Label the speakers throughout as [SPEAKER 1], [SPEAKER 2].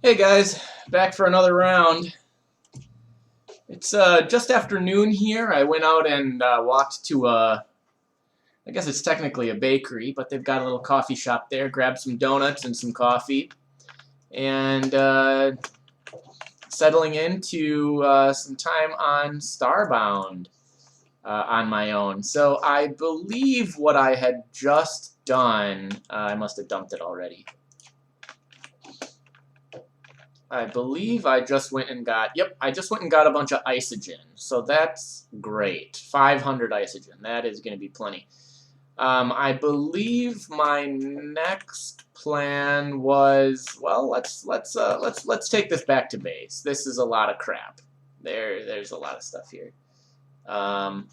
[SPEAKER 1] Hey guys, back for another round. It's just after noon here. I went out and walked to I guess it's technically a bakery, but they've got a little coffee shop there. Grabbed some donuts and some coffee, and settling into some time on Starbound on my own. So I believe what I had just done, I must have dumped it already. I believe I just went and got, yep, I just went and got a bunch of isogen. So that's great. 500 isogen. That is going to be plenty. I believe my next plan was, well, let's take this back to base. This is a lot of crap. There's a lot of stuff here. I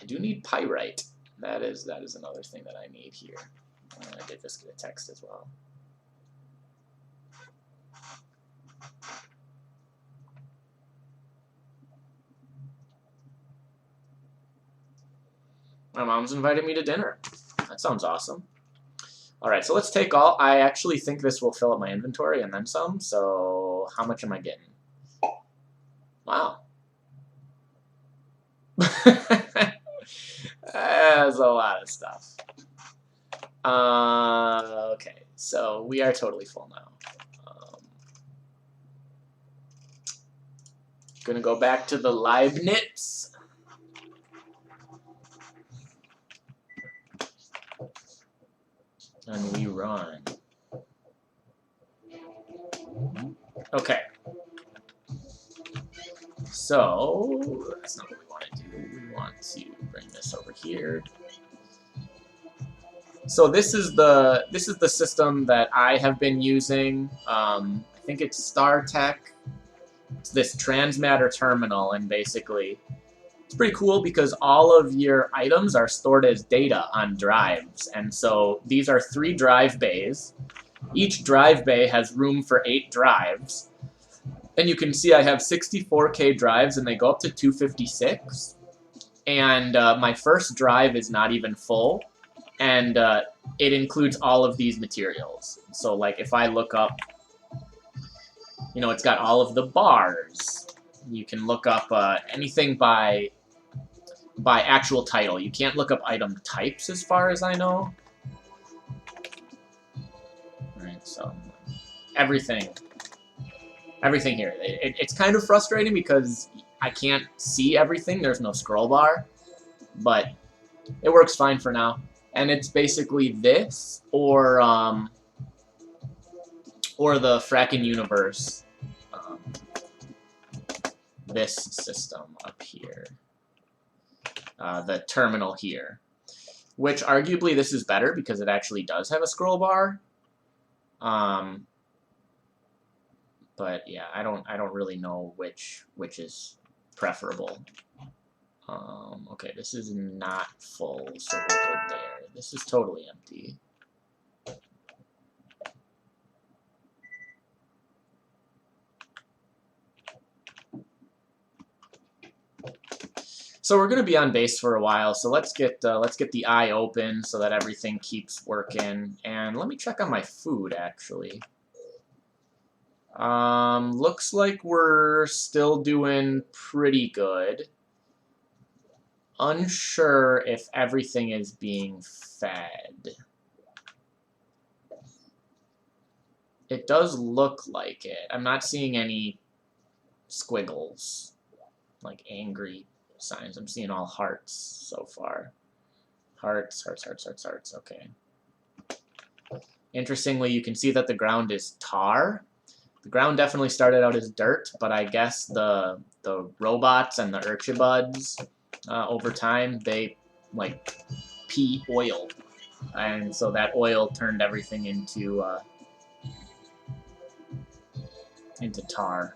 [SPEAKER 1] do need pyrite. That is another thing that I need here. I did just get a text as well. My mom's invited me to dinner. That sounds awesome. Alright, so let's take all. I actually think this will fill up my inventory and then some, so how much am I getting? Wow. That's a lot of stuff. Okay, so we are totally full now. Gonna go back to the Leibniz. And we run. Okay. So that's not what we want to do. We want to bring this over here. So this is the system that I have been using. I think it's StarTech. It's this Transmatter Terminal, and basically it's pretty cool because all of your items are stored as data on drives. And so these are 3 drive bays. Each drive bay has room for 8 drives. And you can see I have 64K drives and they go up to 256. And my first drive is not even full. And it includes all of these materials. So like if I look up, you know, it's got all of the bars. You can look up anything by actual title. You can't look up item types as far as I know. Alright, so everything here. It's kind of frustrating because I can't see everything. There's no scroll bar, but it works fine for now. And it's basically this or the Frackin universe. This system up here. The terminal here, which arguably this is better because it actually does have a scroll bar. But yeah, I don't really know which is preferable. Okay, this is not full, so we're good there. This is totally empty. So we're going to be on base for a while, so let's get the eye open so that everything keeps working. And let me check on my food, actually. Looks like we're still doing pretty good. Unsure if everything is being fed. It does look like it. I'm not seeing any squiggles, like angry signs. I'm seeing all hearts so far. Hearts, hearts, hearts, hearts, hearts. Okay. Interestingly, you can see that the ground is tar. The ground definitely started out as dirt, but I guess the robots and the Urchibuds, over time, they like pee oil, and so that oil turned everything into tar.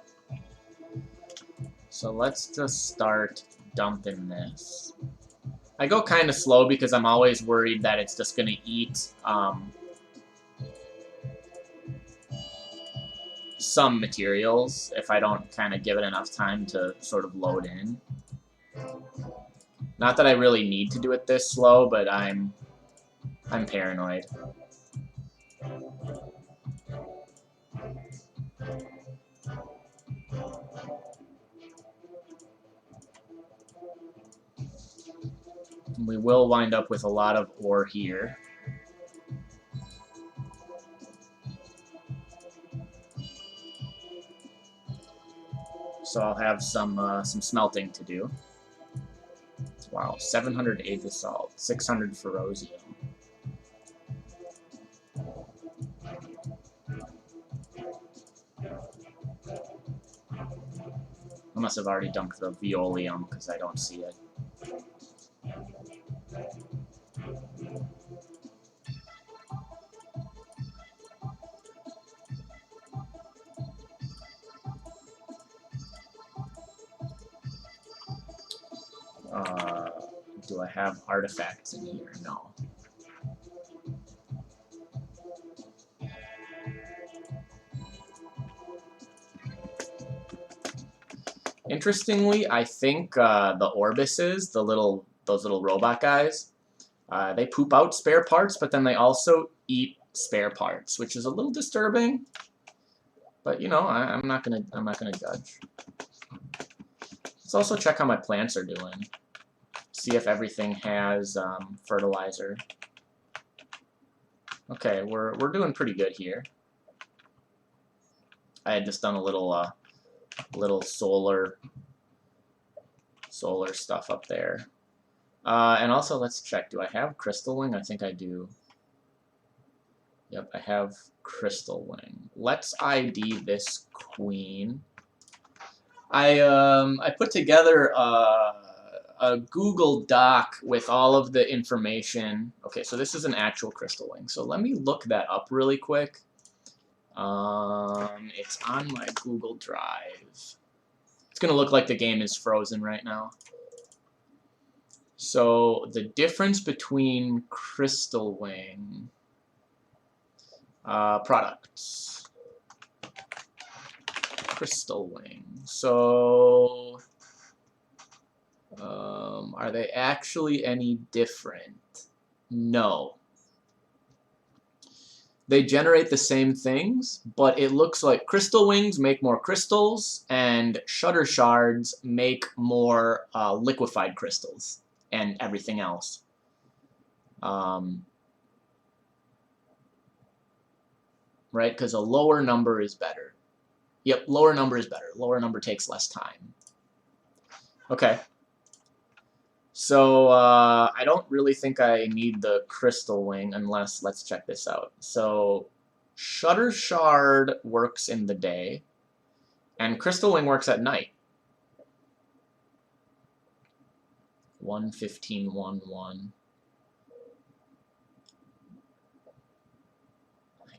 [SPEAKER 1] So let's just start dumping this. I go kind of slow because I'm always worried that it's just going to eat some materials if I don't kind of give it enough time to sort of load in. Not that I really need to do it this slow, but I'm paranoid. We will wind up with a lot of ore here. So I'll have some smelting to do. Wow, 700 aethysalt, 600 ferrosium. I must have already dumped the violium because I don't see it. Do I have artifacts in here? No. Interestingly, I think the Orbises, those little robot guys, they poop out spare parts, but then they also eat spare parts, which is a little disturbing. But you know, I'm not gonna judge. Let's also check how my plants are doing. See if everything has fertilizer. Okay, we're doing pretty good here. I had just done a little solar stuff up there. And also, let's check. Do I have crystal wing? I think I do. Yep, I have crystal wing. Let's ID this queen. I put together a Google Doc with all of the information. Okay, so this is an actual crystal wing. So let me look that up really quick. It's on my Google Drive. It's gonna look like the game is frozen right now. So the difference between crystal wing products. Crystal wing. So are they actually any different? No. They generate the same things, but it looks like crystal wings make more crystals, and shutter shards make more liquefied crystals and everything else. Right? Because a lower number is better. Yep, lower number is better. Lower number takes less time. Okay. So I don't really think I need the crystal wing unless, let's check this out. So shutter shard works in the day, and crystal wing works at night. 1:15:11.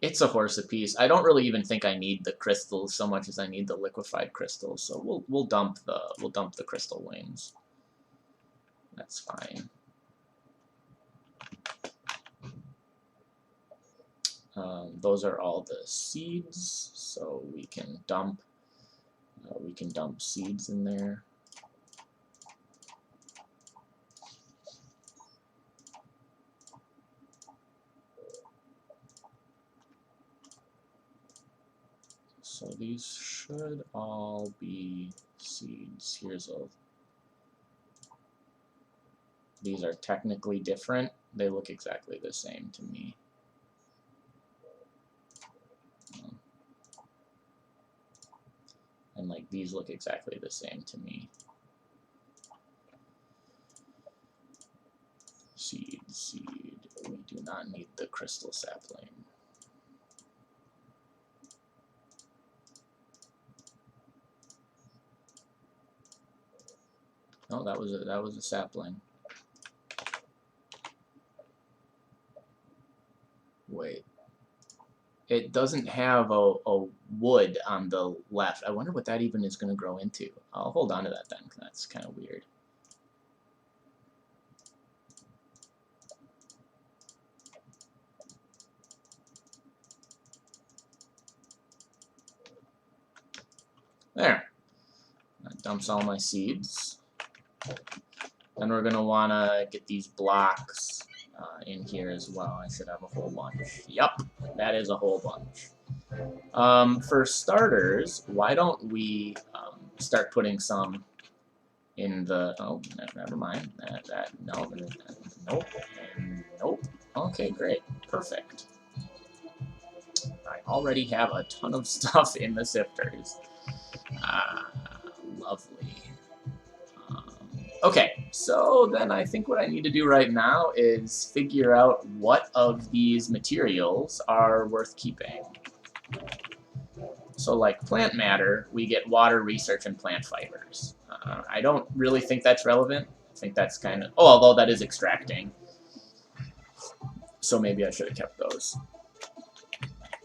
[SPEAKER 1] It's a horse apiece. I don't really even think I need the crystals so much as I need the liquefied crystals. So we'll dump the crystal wings. That's fine. Those are all the seeds, so we can dump seeds in there. So these should all be seeds. These are technically different. They look exactly the same to me. And like these look exactly the same to me. Seed. We do not need the crystal sapling. No, that was a sapling. Wait. It doesn't have a wood on the left. I wonder what that even is going to grow into. I'll hold on to that then, because that's kind of weird. There. That dumps all my seeds. Then we're going to want to get these blocks in here as well. I should have a whole bunch. Yup, that is a whole bunch. For starters, why don't we start putting some in the... Oh, never mind. No, nope, and nope. Okay, great. Perfect. I already have a ton of stuff in the sifters. Lovely. Okay, so then I think what I need to do right now is figure out what of these materials are worth keeping. So like plant matter, we get water, research, and plant fibers. I don't really think that's relevant. I think that's kind of... Oh, although that is extracting. So maybe I should have kept those.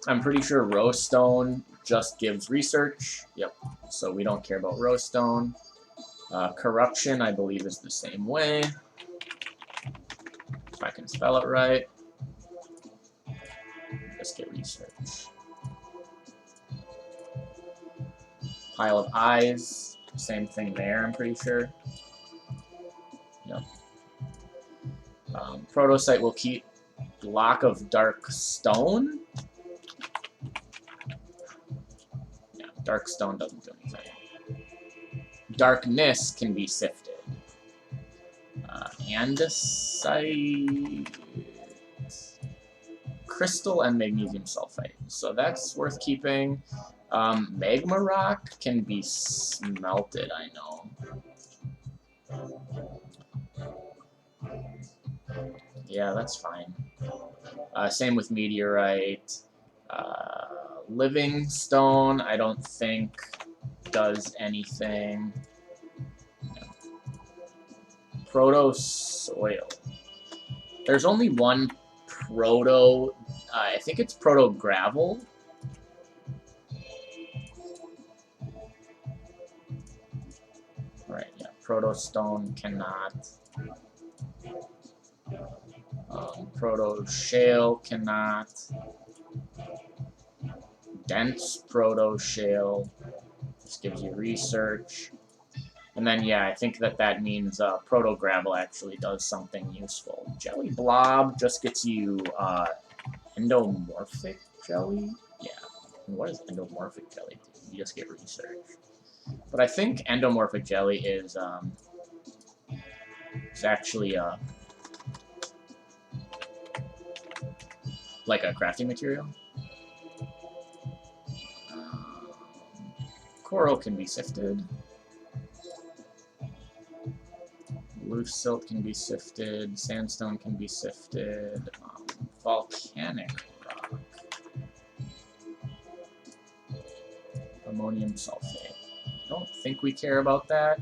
[SPEAKER 1] I'm pretty sure rose stone just gives research. Yep, so we don't care about rose stone. Corruption, I believe, is the same way. If I can spell it right. Just get research. Pile of eyes, same thing there, I'm pretty sure. Yep. Protosite will keep block of dark stone. Yeah, dark stone doesn't do anything. Darkness can be sifted. Andesite, crystal, and magnesium sulfate. So that's worth keeping. Magma rock can be smelted, I know. Yeah, that's fine. Same with meteorite. Living stone, I don't think does anything. Proto soil. There's only one proto. I think it's proto gravel. Right. Yeah. Proto stone cannot. Proto shale cannot. Dense proto shale. This gives you research. And then, yeah, I think that means proto-gravel actually does something useful. Jelly blob just gets you endomorphic jelly? Yeah. And what does endomorphic jelly do? You just get research. But I think endomorphic jelly is actually like a crafting material. Coral can be sifted. Loose silt can be sifted, sandstone can be sifted, volcanic rock, ammonium sulfate. I don't think we care about that,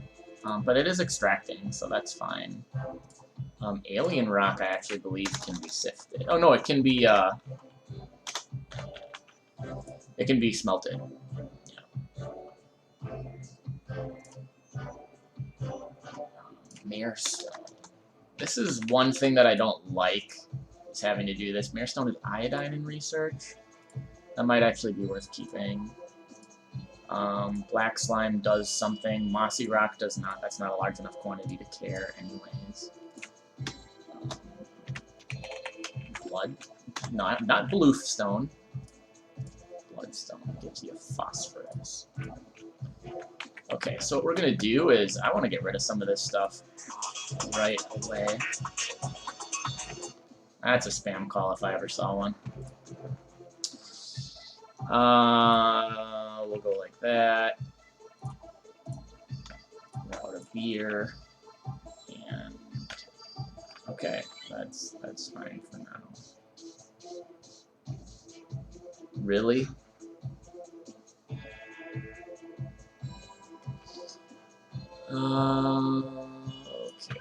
[SPEAKER 1] but it is extracting, so that's fine. Alien rock, I actually believe, can be sifted. Oh no, it can be smelted. Mirestone. This is one thing that I don't like, is having to do this. Mirestone is iodine in research. That might actually be worth keeping. Black slime does something. Mossy rock does not. That's not a large enough quantity to care anyways. Blood. No, not bluestone. Bloodstone gives you phosphorus. Okay, so what we're going to do is, I want to get rid of some of this stuff right away. That's a spam call if I ever saw one. We'll go like that. We're out of beer. And okay, that's fine for now. Really? Okay.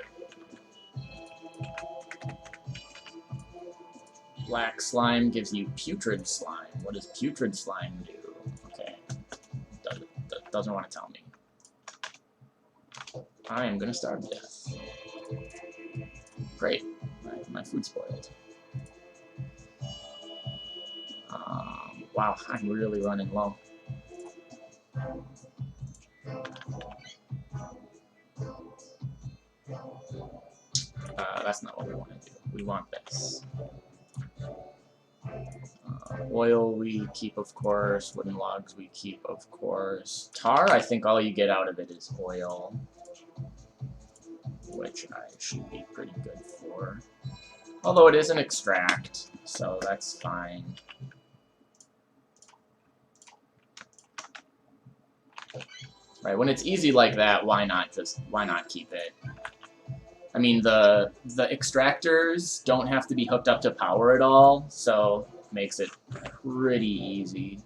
[SPEAKER 1] Black slime gives you putrid slime. What does putrid slime do? Okay. Doesn't want to tell me. I am gonna starve to death. Great. My food's spoiled. Wow, I'm really running low. That's not what we want to do. We want this. Oil we keep, of course. Wooden logs we keep, of course. Tar, I think all you get out of it is oil, which I should be pretty good for. Although it is an extract, so that's fine. Right, when it's easy like that, why not keep it? I mean, the extractors don't have to be hooked up to power at all, so it makes it pretty easy.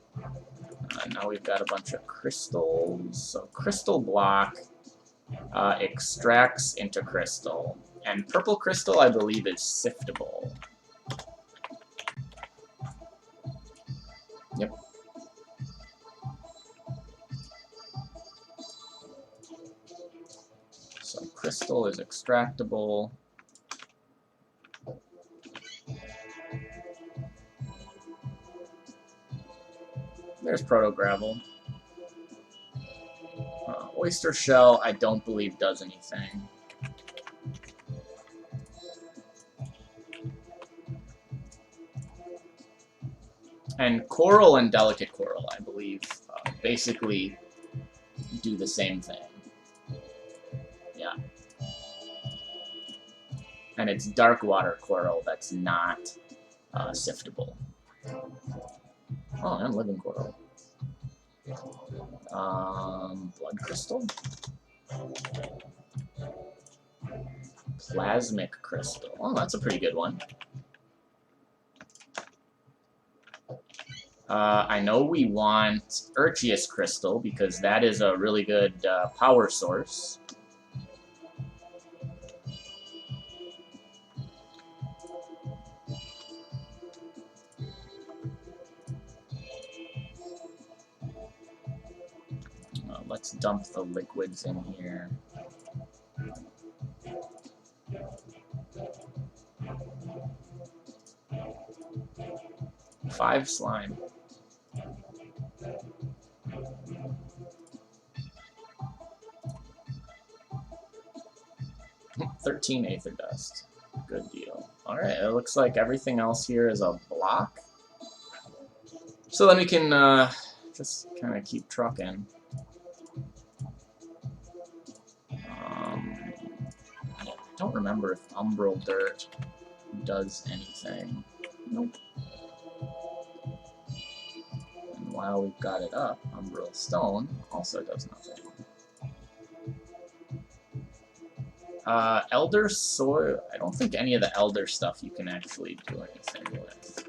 [SPEAKER 1] Now we've got a bunch of crystals. So crystal block extracts into crystal. And purple crystal, I believe, is siftable. Yep. So crystal is extractable. There's proto-gravel. Oyster shell, I don't believe does anything. And coral and delicate coral, I believe, basically do the same thing. Yeah. And it's dark water coral that's not siftable. Oh, and living coral. Blood crystal? Plasmic crystal. Oh, that's a pretty good one. I know we want Urchius crystal because that is a really good power source. Let's dump the liquids in here. Five slime. 13 aether dust. Good deal. Alright, it looks like everything else here is a block. So then we can just kind of keep trucking. I don't remember if umbral dirt does anything. Nope. And while we've got it up, umbral stone also does nothing. Elder soil, I don't think any of the elder stuff you can actually do anything with.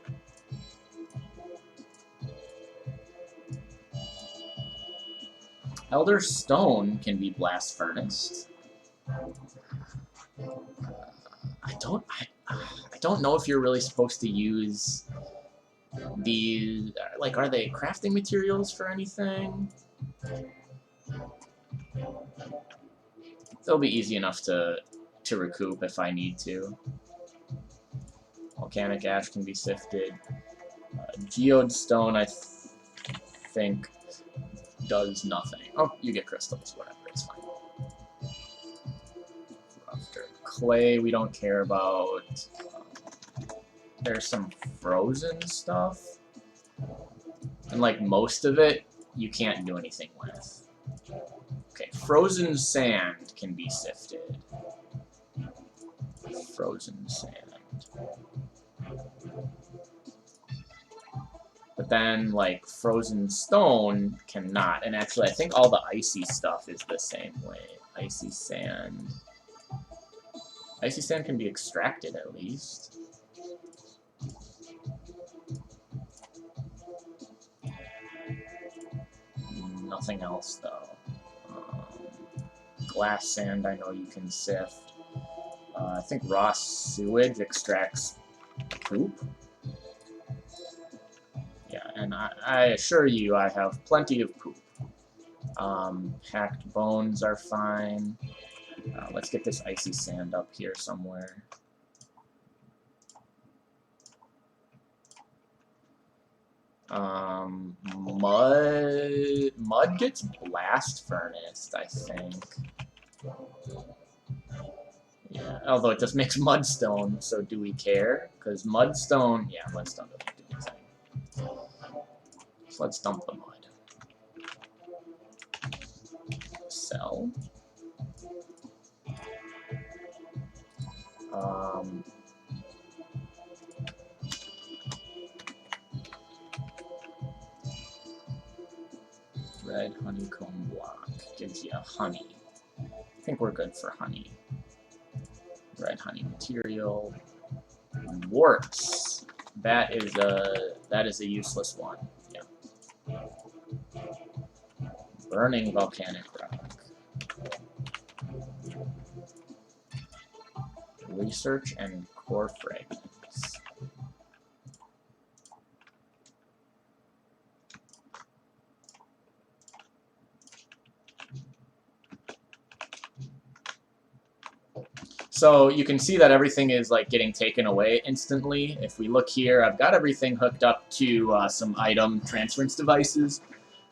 [SPEAKER 1] Elder stone can be blast furnace. I don't know if you're really supposed to use the, like, are they crafting materials for anything? They'll be easy enough to recoup if I need to. Volcanic ash can be sifted. Geode stone, I think, does nothing. Oh, you get crystals, whatever, it's fine. Rough dirt. Clay, we don't care about. There's some frozen stuff. And, like, most of it, you can't do anything with. Okay, frozen sand can be sifted. Frozen sand. But then, like, frozen stone cannot. And actually, I think all the icy stuff is the same way. Icy sand. Icy sand can be extracted, at least. Nothing else, though. Glass sand, I know you can sift. I think raw sewage extracts poop. Yeah, and I assure you I have plenty of poop. Hacked bones are fine. Let's get this icy sand up here somewhere. Mud gets blast furnace, I think. Yeah, although it just makes mudstone, so do we care? Because mudstone, yeah, mudstone doesn't do anything. So let's dump the mud. Sell. Red honeycomb block gives you honey. I think we're good for honey. Red honey material. Warts. That is a useless one. Yeah. Burning volcanic rock. Research and core fragments. So you can see that everything is like getting taken away instantly. If we look here, I've got everything hooked up to some item transference devices,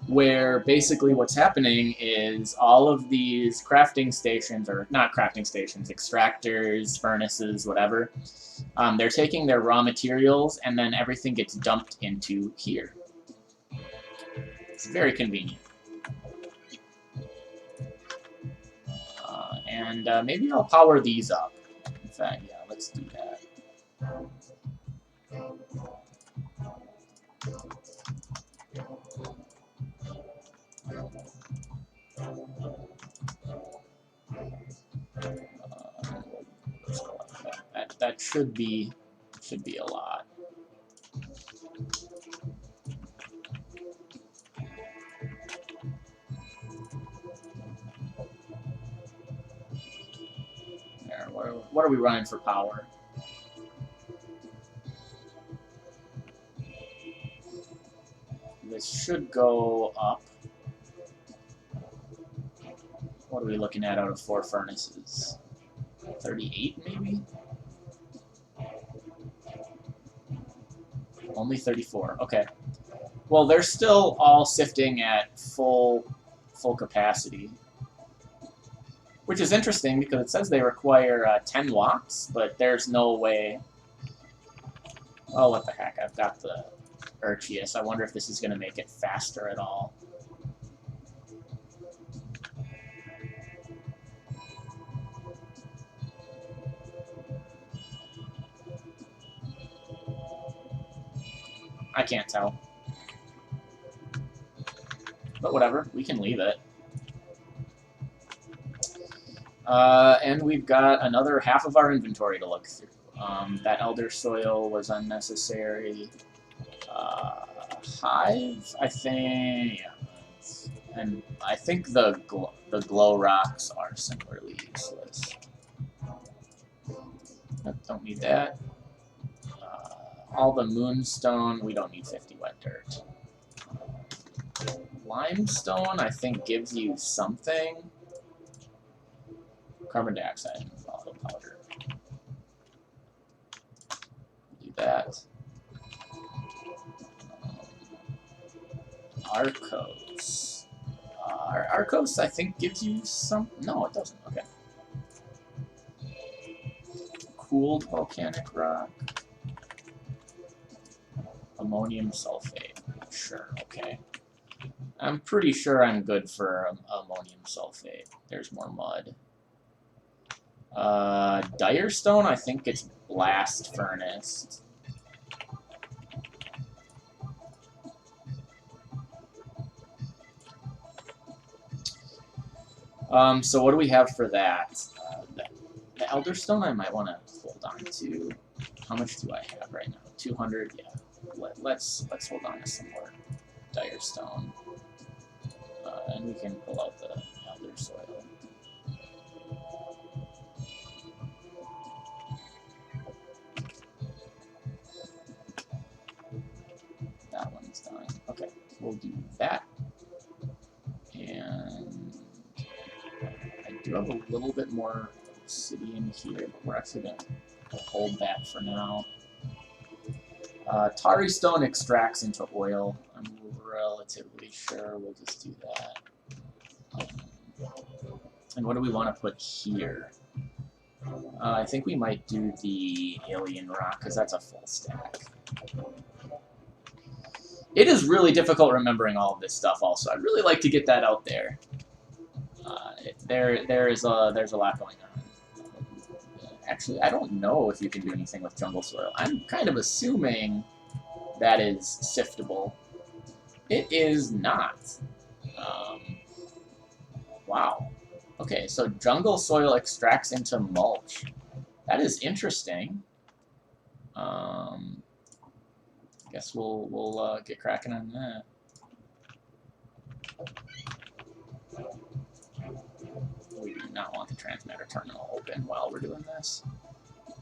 [SPEAKER 1] where basically what's happening is all of these crafting stations, or not crafting stations, extractors, furnaces, whatever, they're taking their raw materials and then everything gets dumped into here. It's very convenient. And maybe I'll power these up. In fact, yeah, let's do that. Let's go like that. That should be a lot. There, what are we running for power? This should go up. What are we looking at out of 4 furnaces? 38, maybe? Only 34. Okay. Well, they're still all sifting at full capacity. Which is interesting because it says they require 10 watts, but there's no way... Oh, what the heck. I've got the Urchius. I wonder if this is going to make it faster at all. I can't tell. But whatever, we can leave it. And we've got another half of our inventory to look through. That Elder Soil was unnecessary. Hive, I think... Yeah. And I think the glow rocks are similarly useless. Don't need that. All the moonstone, we don't need 50 wet dirt. Limestone, I think, gives you something. Carbon dioxide and volatile powder. Do that. Arcos. Arcos, I think, gives you some... No, it doesn't. Okay. Cooled volcanic rock. Ammonium sulfate. Sure, okay. I'm pretty sure I'm good for ammonium sulfate. There's more mud. Direstone, I think it's blast furnace. So what do we have for that? The Elderstone I might want to hold on to. How much do I have right now? 200? Yeah. Let's hold on to some more Direstone. And we can pull out the Elder Soil. That one's done. Okay, we'll do that. And I do have a little bit more obsidian here, but we're actually going to hold that for now. Tari stone extracts into oil. I'm relatively sure we'll just do that. And what do we want to put here? I think we might do the alien rock, because that's a full stack. It is really difficult remembering all of this stuff also. I'd really like to get that out there. There's a lot going on. Actually, I don't know if you can do anything with jungle soil. I'm kind of assuming that is siftable. It is not. Wow. Okay, so jungle soil extracts into mulch. That is interesting. Guess we'll get cracking on that. We do not want the Transmatter Terminal open while we're doing this.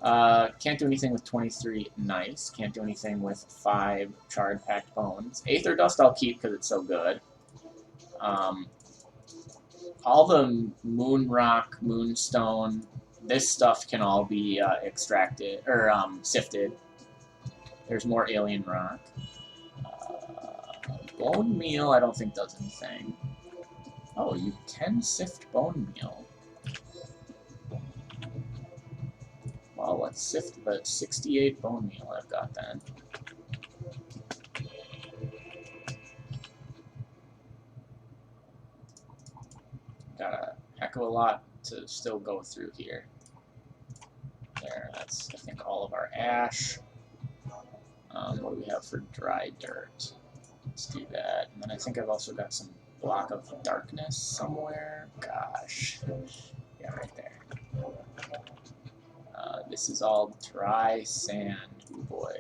[SPEAKER 1] Can't do anything with 23 nice. Can't do anything with 5 charred packed bones. Aether dust I'll keep because it's so good. All the moon rock, moonstone, this stuff can all be extracted or sifted. There's more alien rock. Bone meal I don't think does anything. Oh, you can sift bone meal. Well, let's sift the 68 bone meal I've got then. Got a heck of a lot to still go through here. There, that's, I think, all of our ash. What do we have for dry dirt? Let's do that. And then I think I've also got some block of darkness somewhere. Gosh. Yeah, right there. This is all dry sand. Oh boy.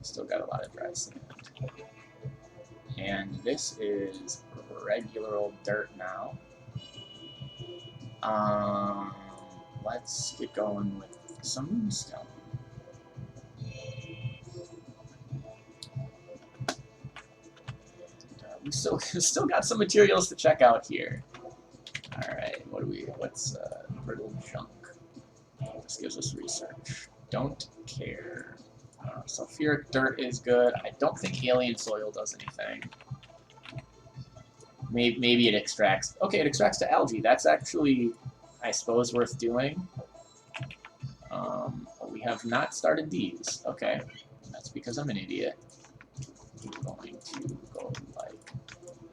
[SPEAKER 1] Still got a lot of dry sand. And this is regular old dirt now. Let's get going with some moonstone. We still got some materials to check out here. All right, what's brittle junk? This gives us research. Don't care. Sulfuric dirt is good. I don't think alien soil does anything. Maybe it extracts. Okay, it extracts to algae. That's actually, I suppose, worth doing. But we have not started these. Okay, that's because I'm an idiot. We're going to go like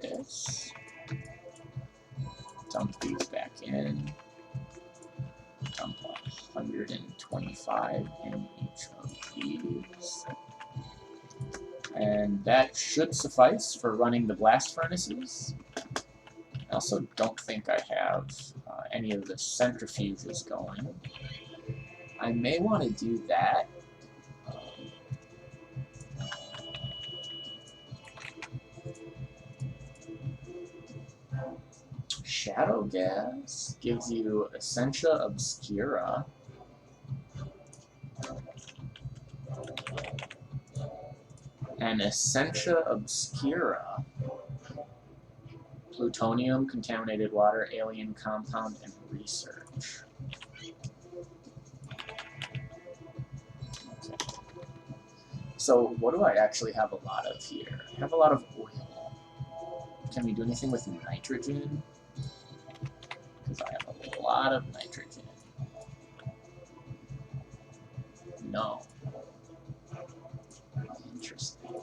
[SPEAKER 1] this. Dump these back in. Dump 125 in each of these. And that should suffice for running the blast furnaces. I also don't think I have any of the centrifuges going. I may want to do that. Shadow gas gives you Essentia Obscura. And Essentia Obscura. Plutonium, contaminated water, alien compound, and research. Okay. So what do I actually have a lot of here? I have a lot of oil. Can we do anything with nitrogen? Because I have a lot of nitrogen. No. Interesting.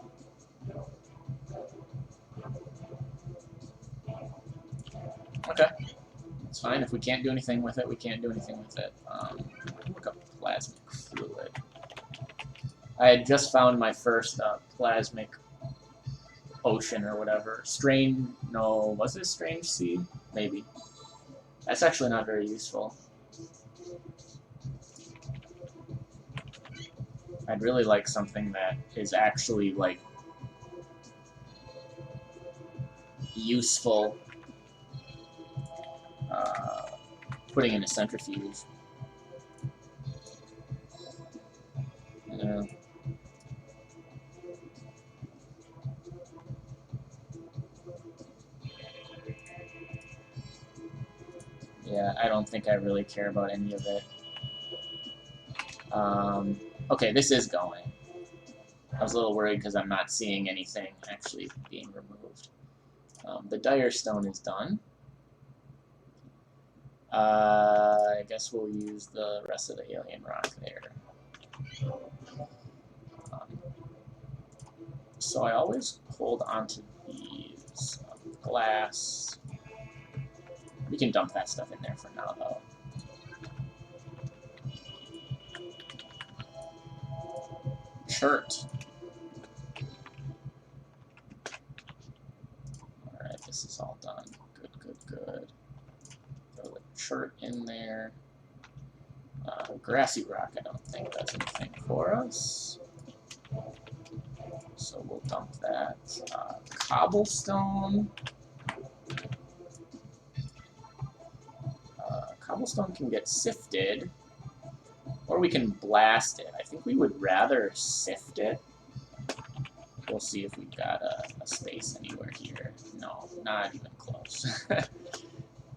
[SPEAKER 1] Okay. It's fine. If we can't do anything with it, we can't do anything with it. Look up plasmic fluid. I had just found my first plasmic ocean or whatever. No, was it a strange sea? Maybe. That's actually not very useful. I'd really like something that is actually, like, useful. Putting in a centrifuge. Yeah. Yeah, I don't think I really care about any of it. Okay, this is going. I was a little worried because I'm not seeing anything actually being removed. The dire stone is done. I guess we'll use the rest of the alien rock there. So I always hold onto these glass. We can dump that stuff in there for now, though. Chert. Alright, this is all done. Good, good, good. Throw the chert in there. Grassy rock, I don't think does anything for us. So we'll dump that. Cobblestone. Cobblestone can get sifted, or we can blast it. I think we would rather sift it. We'll see if we've got a space anywhere here. No, not even close.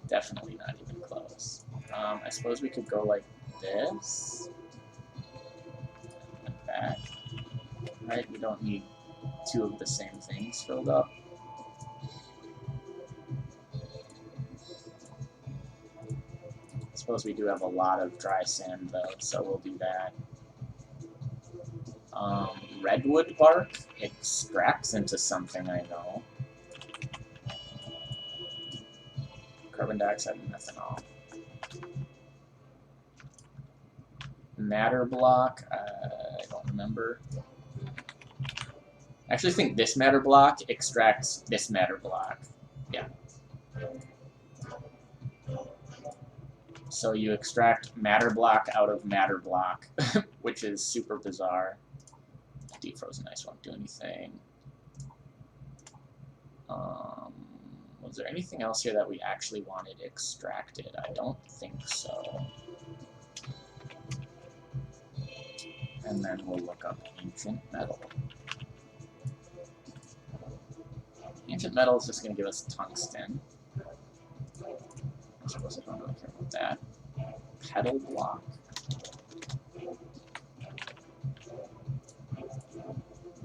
[SPEAKER 1] Definitely not even close. I suppose we could go like this. And back. Right, we don't need two of the same things filled up. I suppose we do have a lot of dry sand though, so we'll do that. Redwood bark extracts into something I know. Carbon dioxide and methanol. Matter block, I don't remember. I actually think this matter block extracts this matter block. Yeah. So you extract matter block out of matter block, which is super bizarre. Defrozen ice won't do anything. Was there anything else here that we actually wanted extracted? I don't think so. And then we'll look up ancient metal. Ancient metal is just going to give us tungsten. I suppose I don't really care about that. Pedal block.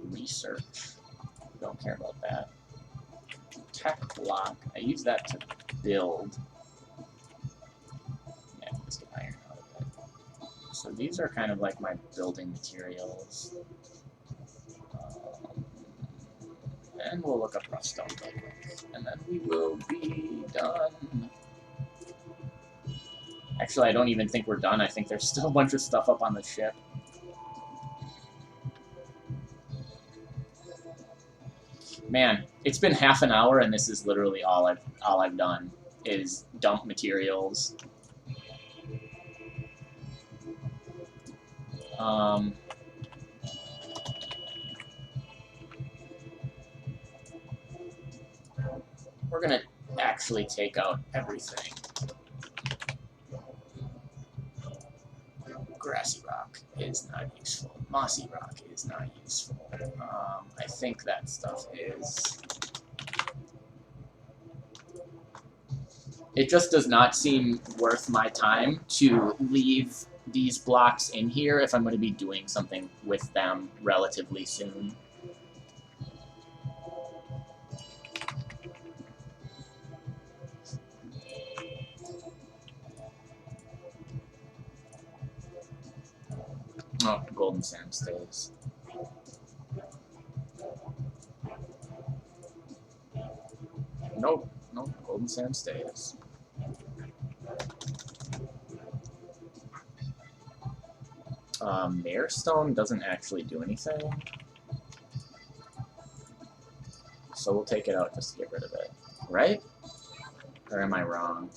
[SPEAKER 1] Research. Don't care about that. Tech block. I use that to build. Yeah, let's get iron out of it. So these are kind of like my building materials. And we'll look up rough stone real quick. And then we will be done. Actually, I don't even think we're done. I think there's still a bunch of stuff up on the ship. Man, it's been half an hour, and this is literally all I've done is dump materials. We're gonna actually take out everything. Grassy rock is not useful. Mossy rock is not useful. I think that stuff is... It just does not seem worth my time to leave these blocks in here if I'm going to be doing something with them relatively soon. Oh, golden sand stays. Nope, nope, golden sand stays. Marestone doesn't actually do anything. So we'll take it out just to get rid of it. Right? Or am I wrong?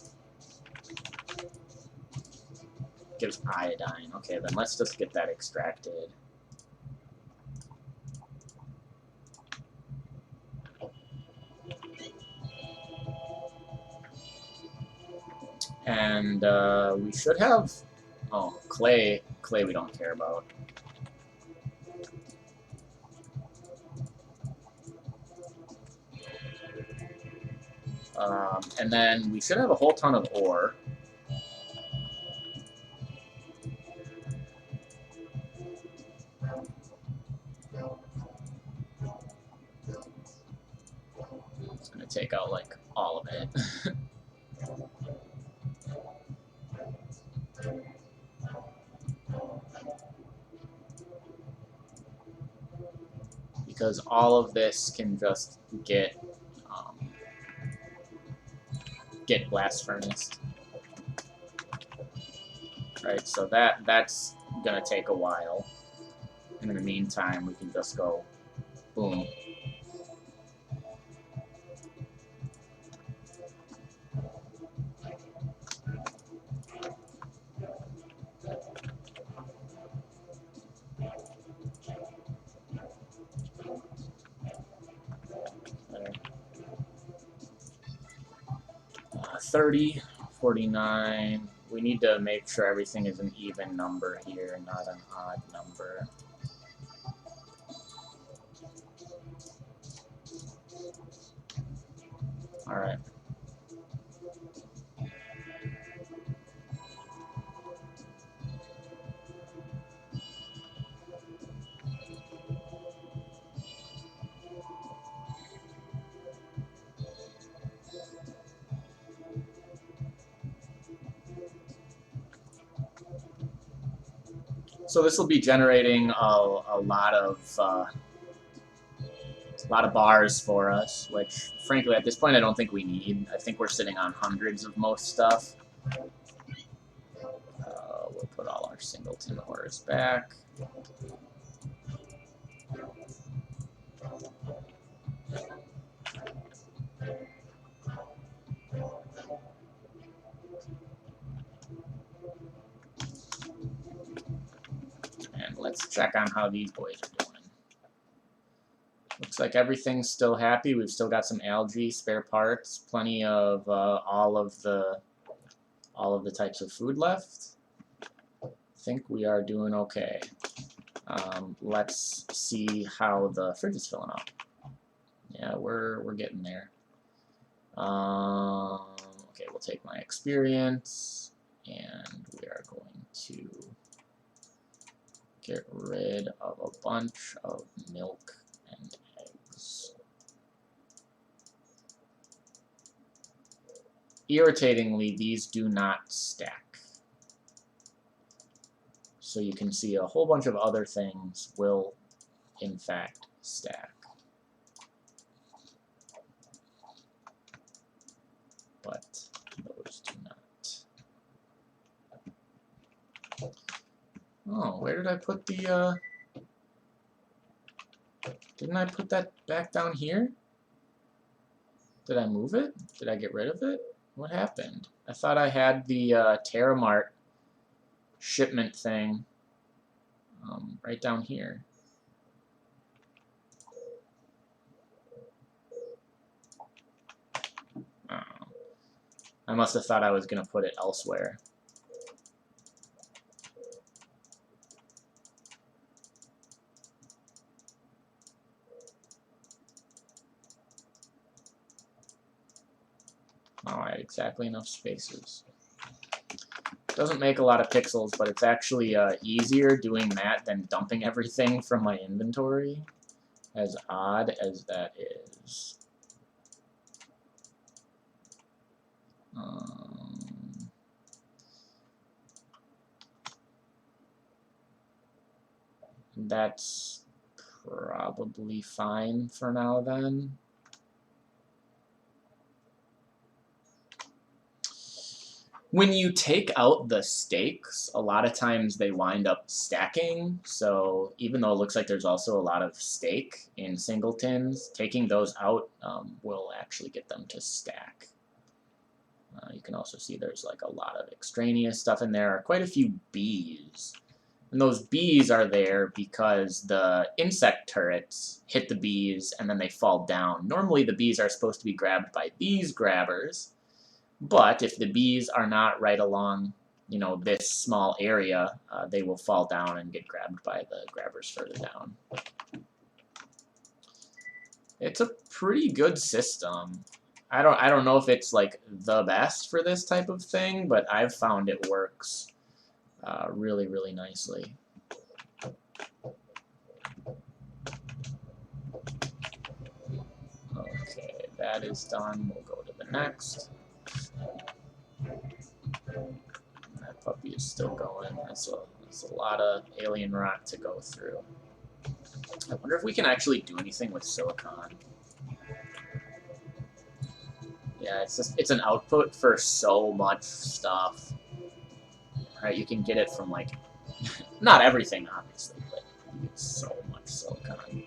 [SPEAKER 1] Gives iodine. Okay, then let's just get that extracted. And we should have... Oh, clay. Clay we don't care about. And then we should have a whole ton of ore. It's gonna take out, like, all of it. because all of this can just get blast furnace. Right, so that's gonna take a while. And in the meantime, we can just go boom. There. 30, 49. We need to make sure everything is an even number here, not an odd number. Alright. So this will be generating a lot of bars for us, which, frankly, at this point, I don't think we need. I think we're sitting on hundreds of most stuff. We'll put all our singleton ores back. And let's check on how these boys are doing. Looks like everything's still happy. We've still got some algae, spare parts, plenty of all of the types of food left. I think we are doing okay. Let's see how the fridge is filling up. Yeah, we're getting there. Okay, we'll take my experience, and we are going to get rid of a bunch of milk and eggs. Irritatingly, these do not stack. So you can see a whole bunch of other things will, in fact, stack. But those do not. Oh, where did I put the, Didn't I put that back down here? Did I move it? Did I get rid of it? What happened? I thought I had the Terramart shipment thing right down here. Oh. I must have thought I was going to put it elsewhere. Oh, I had exactly enough spaces. Doesn't make a lot of pixels, but it's actually easier doing that than dumping everything from my inventory, as odd as that is. That's probably fine for now then. When you take out the stakes, a lot of times they wind up stacking, so even though it looks like there's also a lot of stake in singletons, taking those out will actually get them to stack. You can also see there's like a lot of extraneous stuff in there, quite a few bees. And those bees are there because the insect turrets hit the bees and then they fall down. Normally the bees are supposed to be grabbed by these grabbers, but if the bees are not right along, you know, this small area, they will fall down and get grabbed by the grabbers further down. It's a pretty good system. I don't know if it's like the best for this type of thing, but I've found it works really, really nicely. Okay, that is done. We'll go to the next. That puppy is still going. That's a lot of alien rock to go through. I wonder if we can actually do anything with silicon. Yeah, it's an output for so much stuff. Right, you can get it from, like, not everything, obviously, but you get so much silicon.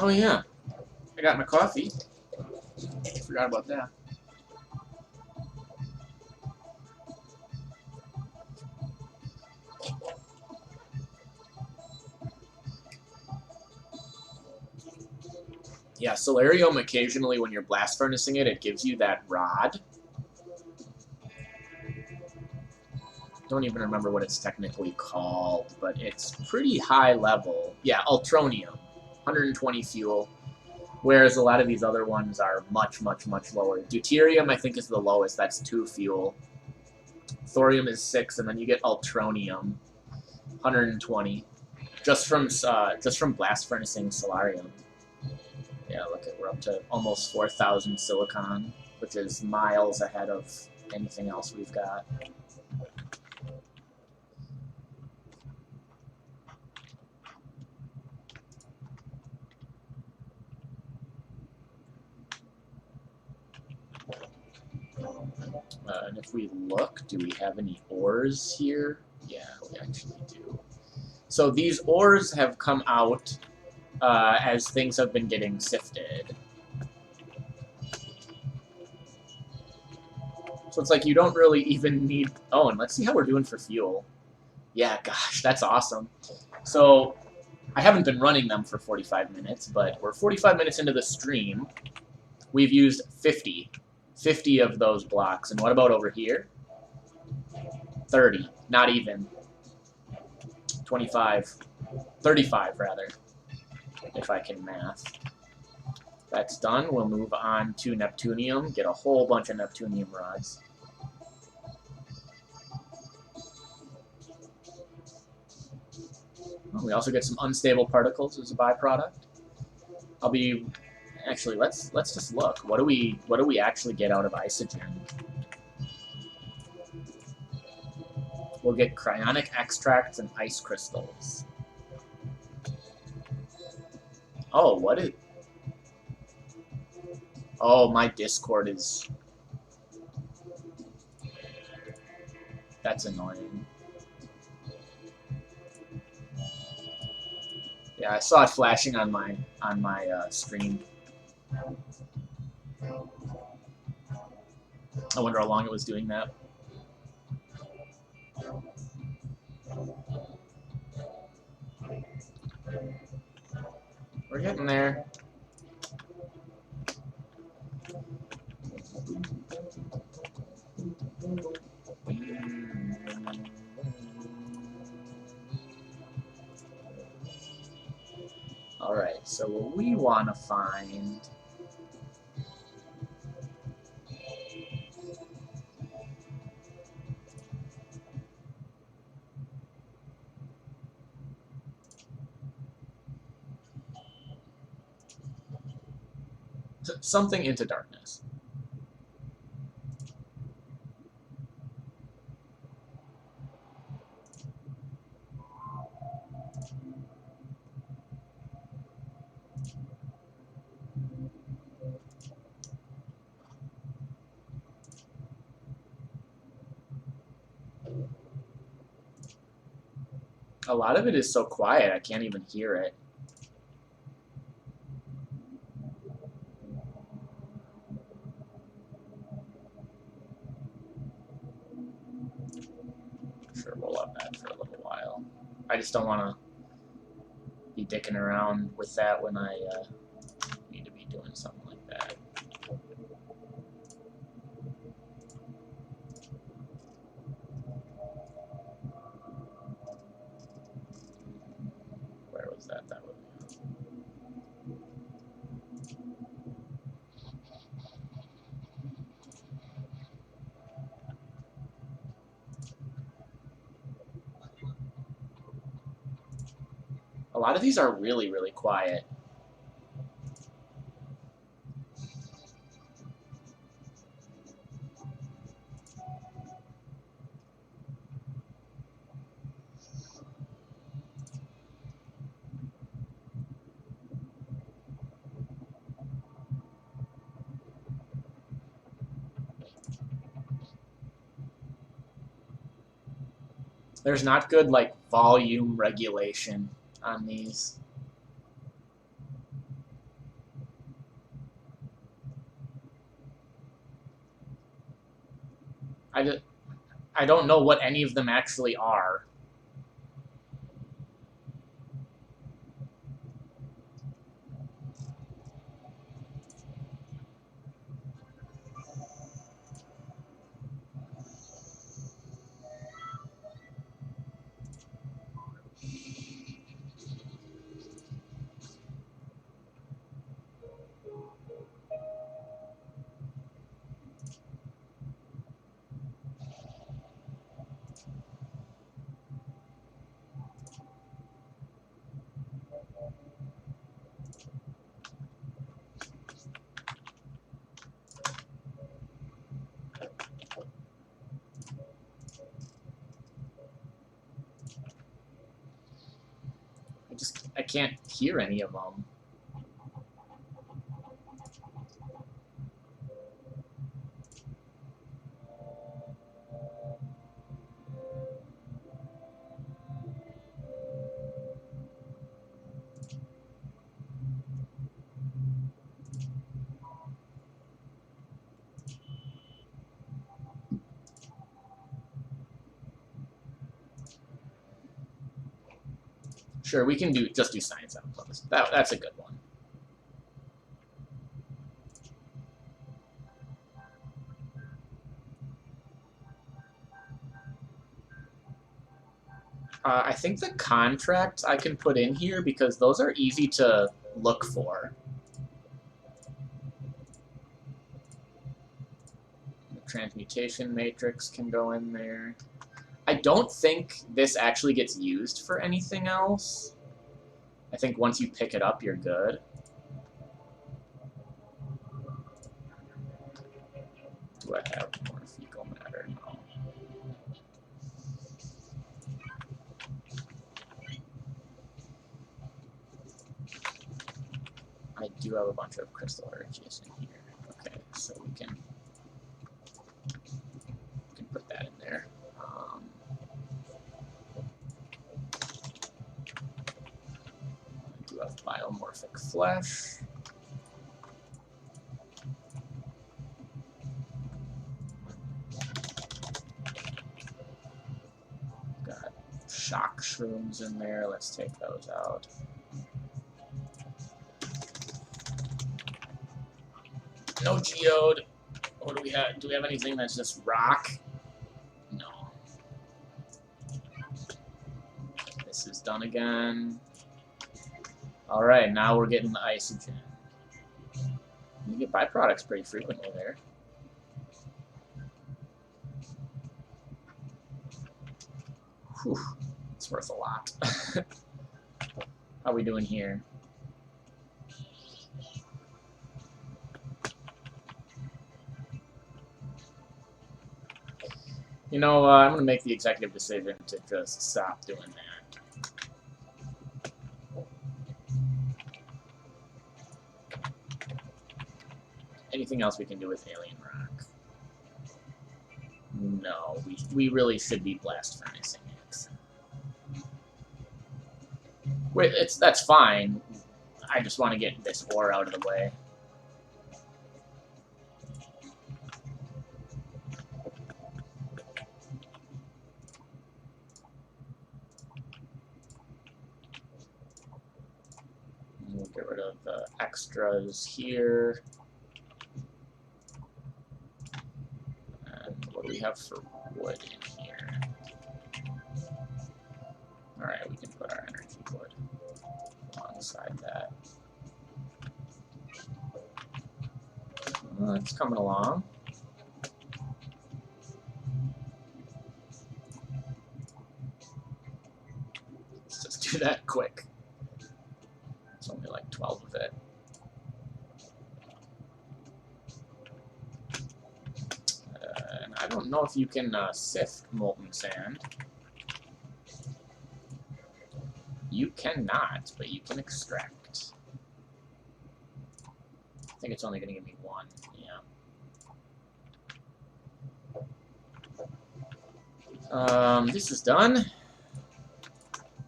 [SPEAKER 1] Oh yeah, I got my coffee. Forgot about that. Yeah, Solarium, occasionally when you're blast furnacing it, it gives you that rod. Don't even remember what it's technically called, but it's pretty high level. Yeah, Ultronium, 120 fuel, whereas a lot of these other ones are much, much, much lower. Deuterium, I think, is the lowest. That's 2 fuel. Thorium is 6, and then you get Ultronium, 120, just from blast furnacing Solarium. Yeah, look at, we're up to almost 4,000 silicon, which is miles ahead of anything else we've got. And if we look, do we have any ores here? Yeah, we actually do. So these ores have come out as things have been getting sifted. So it's like you don't really even need... Oh, and let's see how we're doing for fuel. Yeah, gosh, that's awesome. So I haven't been running them for 45 minutes, but we're 45 minutes into the stream. We've used 50 of those blocks. And what about over here? 30. Not even. 25. 35, rather. If I can math. That's done. We'll move on to Neptunium. Get a whole bunch of Neptunium rods. Oh, we also get some unstable particles as a byproduct. I'll be... Actually, let's just look. What do we actually get out of Isogen? We'll get cryonic extracts and ice crystals. Oh, what is... Oh, my Discord is... That's annoying. Yeah, I saw it flashing on my screen. I wonder how long it was doing that. We're getting there. Alright, so what we want to find... something into darkness. A lot of it is so quiet, I can't even hear it. Sure, we'll let that for a little while. I just don't want to be dicking around with that when I need to be doing something like that. Where was that? That would be... A lot of these are really, really quiet. There's not good, like, volume regulation on these. I don't know what any of them actually are. I can't hear any of them. Sure, we can just do science outpost. That's a good one. I think the contracts I can put in here because those are easy to look for. The transmutation matrix can go in there. I don't think this actually gets used for anything else. I think once you pick it up, you're good. Do I have more fecal matter? No. I do have a bunch of crystal urges in here. Okay, so we can put that in there. I do have biomorphic flesh. Got shock shrooms in there. Let's take those out. No geode. What do we have? Do we have anything that's just rock? No. This is done again. Alright, now we're getting the isogen. You get byproducts pretty frequently there. Whew. It's worth a lot. How we doing here? You know, I'm going to make the executive decision to just stop doing that. Anything else we can do with alien rock? No, we really should be blast furnacing it. Wait, that's fine. I just want to get this ore out of the way. We'll get rid of the extras here. And what do we have for wood in here? Alright, we can put our energy wood alongside that. Well, it's coming along. Let's just do that quick. It's only like 12 of it. And I don't know if you can sift molten sand. You cannot, but you can extract. I think it's only going to give me one. Yeah. This is done.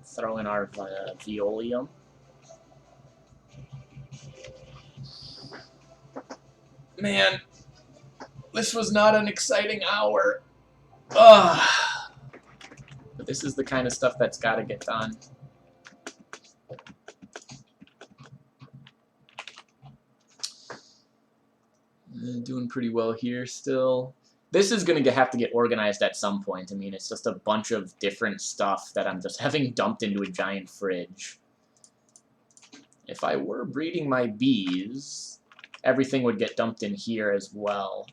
[SPEAKER 1] Throw in our Veolium. Man, this was not an exciting hour. Ugh. But this is the kind of stuff that's got to get done. Doing pretty well here still. This is going to have to get organized at some point. I mean, it's just a bunch of different stuff that I'm just having dumped into a giant fridge. If I were breeding my bees, everything would get dumped in here as well.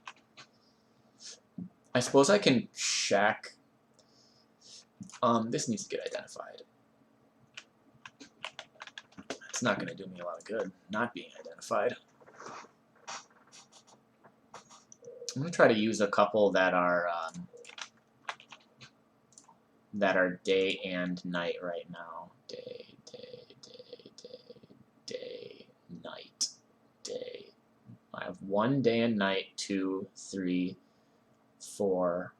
[SPEAKER 1] I suppose I can check. This needs to get identified. It's not going to do me a lot of good not being identified. I'm going to try to use a couple that are day and night right now. Day, night, day. I have 1 day and night, 2, 3, 4,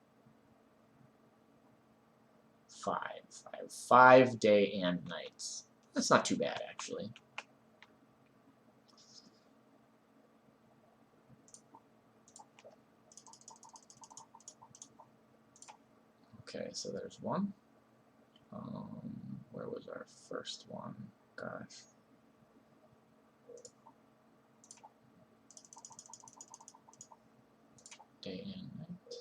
[SPEAKER 1] 5. I have 5 day and nights. That's not too bad, actually. Okay, so there's one. Where was our first one? Gosh. Day and night.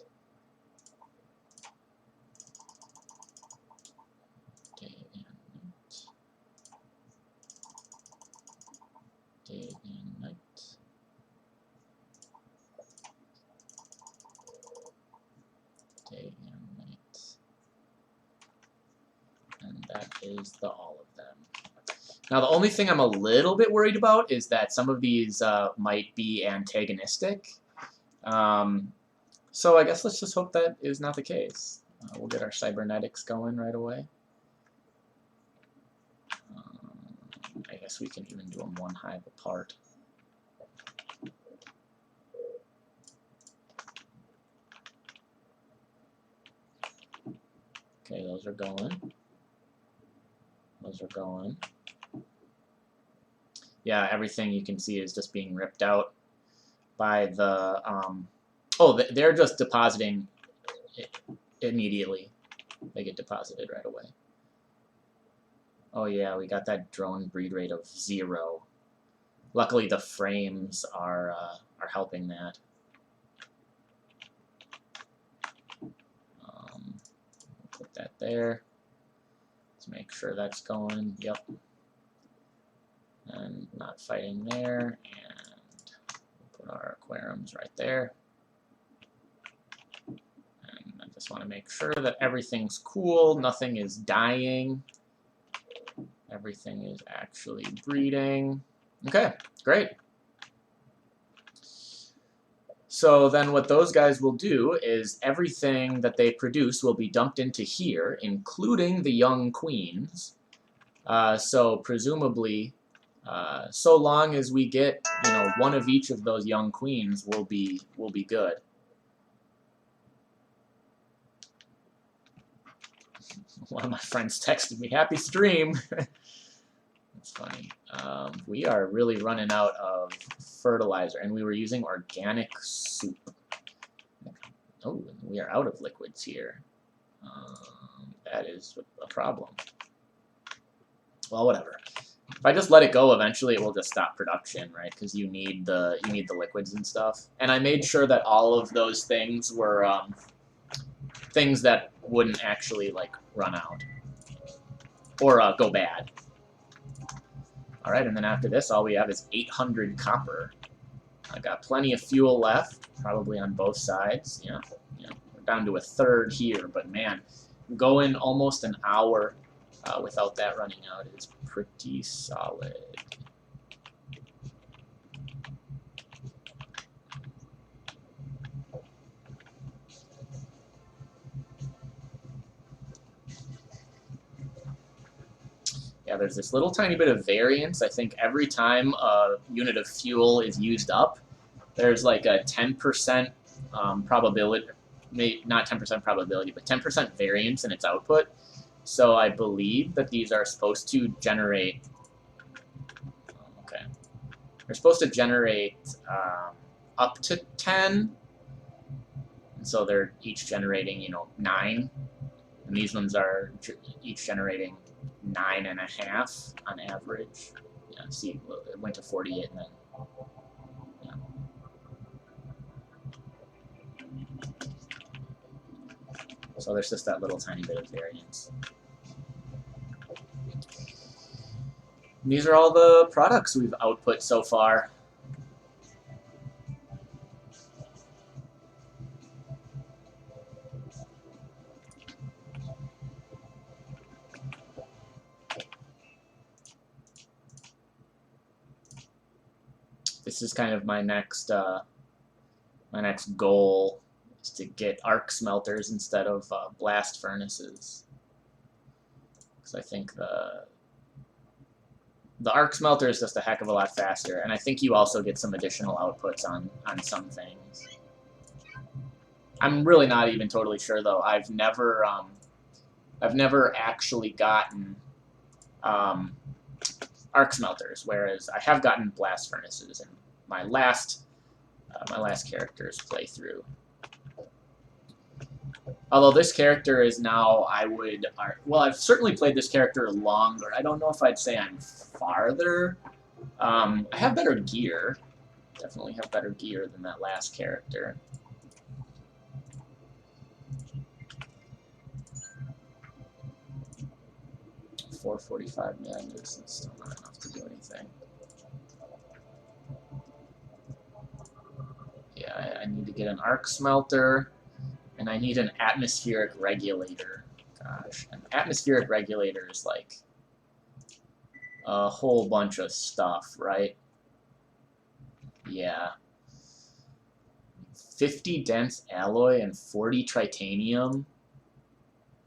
[SPEAKER 1] Day and night. Day and night. Day and night. And that is all of them. Now, the only thing I'm a little bit worried about is that some of these might be antagonistic. So I guess let's just hope that is not the case. We'll get our cybernetics going right away. I guess we can even do them one hive apart. Okay, those are going. Those are going. Yeah, everything you can see is just being ripped out by the... oh, they're just depositing immediately. They get deposited right away. Oh yeah, we got that drone breed rate of 0. Luckily, the frames are helping that. Put that there. Let's make sure that's going. Yep. And not fighting there. And we'll put our aquariums right there. And I just want to make sure that everything's cool. Nothing is dying. Everything is actually breeding. Okay, great. So then what those guys will do is everything that they produce will be dumped into here, including the young queens. So presumably, so long as we get, you know, one of each of those young queens, we'll be good. One of my friends texted me, "Happy stream." That's funny. We are really running out of fertilizer, and we were using organic soup. Oh, we are out of liquids here. That is a problem. Well, whatever. If I just let it go, eventually it will just stop production, right? Because you need the liquids and stuff. And I made sure that all of those things were things that wouldn't actually like run out or go bad. All right, and then after this, all we have is 800 copper. I got plenty of fuel left, probably on both sides. Yeah, we're down to a third here, but man, going almost an hour without that running out is pretty solid. Yeah, there's this little tiny bit of variance. I think every time a unit of fuel is used up, there's like a 10% probability. maybe not 10% probability, but 10% variance in its output. So I believe that these are supposed to generate. Okay, they're supposed to generate up to 10, and so they're each generating, 9, and these ones are each generating 9.5 on average. Yeah, see, it went to 48 and then. Yeah. So there's just that little tiny bit of variance. And these are all the products we've output so far. This is kind of my next goal, is to get arc smelters instead of blast furnaces. Because I think the arc smelter is just a heck of a lot faster, and I think you also get some additional outputs on some things. I'm really not even totally sure though. I've never actually gotten arc smelters, whereas I have gotten blast furnaces in my last character's playthrough. Although this character is now, I've certainly played this character longer. I don't know if I'd say I'm farther. I have better gear. Definitely have better gear than that last character. $445 million is still not enough to do anything. Yeah, I need to get an arc smelter, and I need an atmospheric regulator. Gosh, an atmospheric regulator is like a whole bunch of stuff, right? Yeah. 50 dense alloy and 40 titanium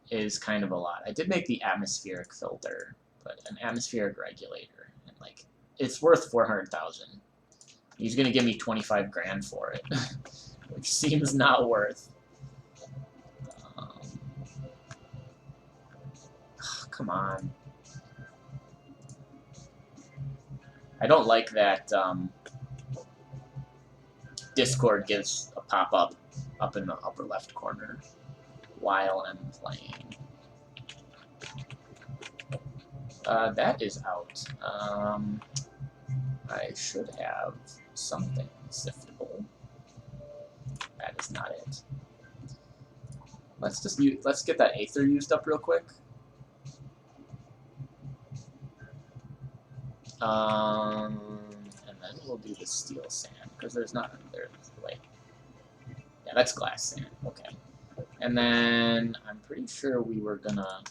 [SPEAKER 1] is kind of a lot. I did make the atmospheric filter, but an atmospheric regulator, and like, it's worth 400,000. He's gonna give me 25 grand for it, which seems not worth. Come on. I don't like that Discord gives a pop-up up in the upper left corner while I'm playing. That is out. I should have something siftable. That is not it. Let's get that Aether used up real quick. And then we'll do the steel sand, because there's not there. Wait. Yeah, that's glass sand. Okay. And then I'm pretty sure we were gonna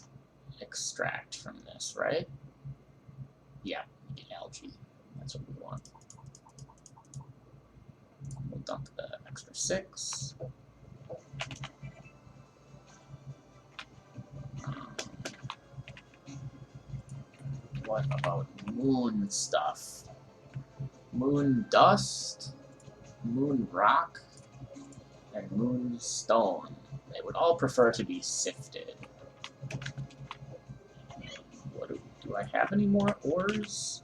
[SPEAKER 1] extract from this, right? Yeah, we get algae. That's what we want. We'll dump the extra 6. What about moon stuff? Moon dust, moon rock, and moon stone. They would all prefer to be sifted. What do I have any more ores?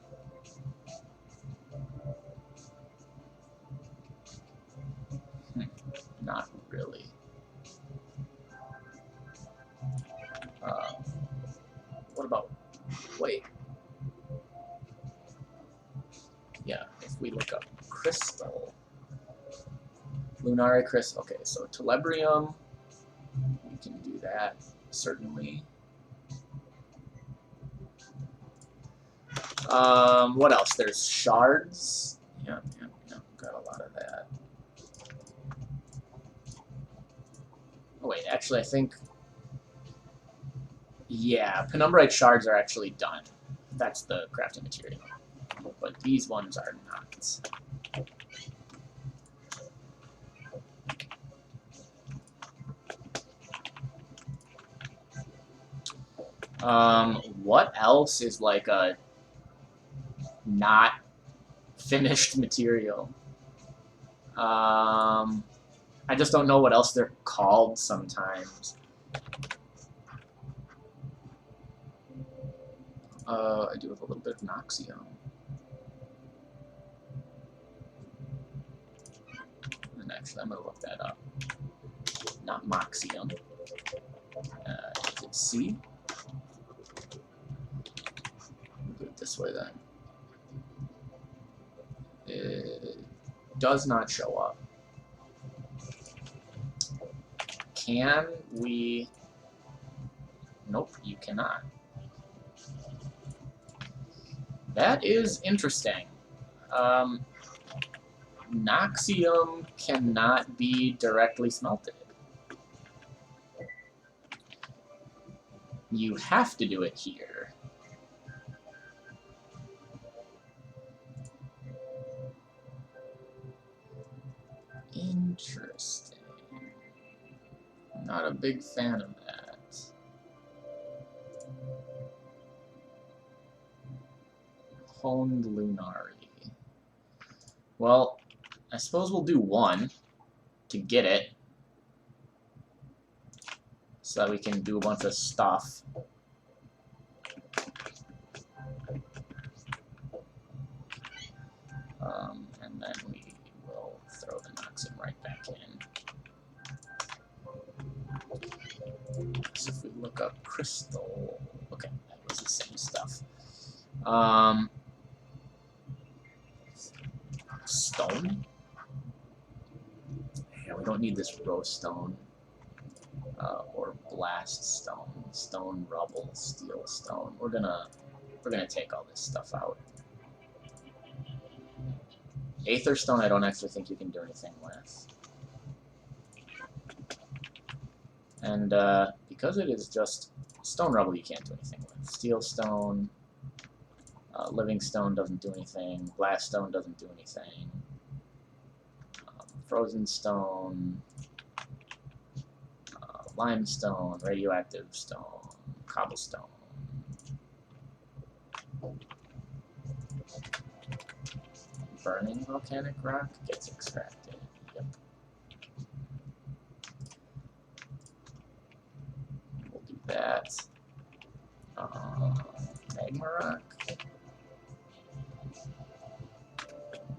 [SPEAKER 1] Not really. What about... Wait. Yeah, if we look up crystal. Lunare crystal. Okay, so telebrium. We can do that, certainly. What else? There's shards. Yeah, got a lot of that. Oh wait, actually I think... Yeah, penumbrite shards are actually done. That's the crafting material. But these ones are not. What else is like a not finished material? I just don't know what else they're called sometimes. I do have a little bit of Noxium. And actually, I'm going to look that up. Not Moxium. Is it C? We'll do it this way then. It does not show up. Can we... Nope, you cannot. That is interesting. Noxium cannot be directly smelted. You have to do it here. Interesting. Not a big fan of that. Honed Lunari. Well, I suppose we'll do one to get it, so that we can do a bunch of stuff. And then we will throw the Noxium right back in. So if we look up crystal, okay, that was the same stuff. Stone? Yeah, we don't need this rose stone. Or blast stone, stone rubble, steel stone. We're gonna take all this stuff out. Aether stone, I don't actually think you can do anything with. And because it is just stone rubble, you can't do anything with. Steel stone, living stone doesn't do anything. Blast stone doesn't do anything. Frozen stone, limestone, radioactive stone, cobblestone. Burning volcanic rock gets extracted. Yep. We'll do that. Magma rock.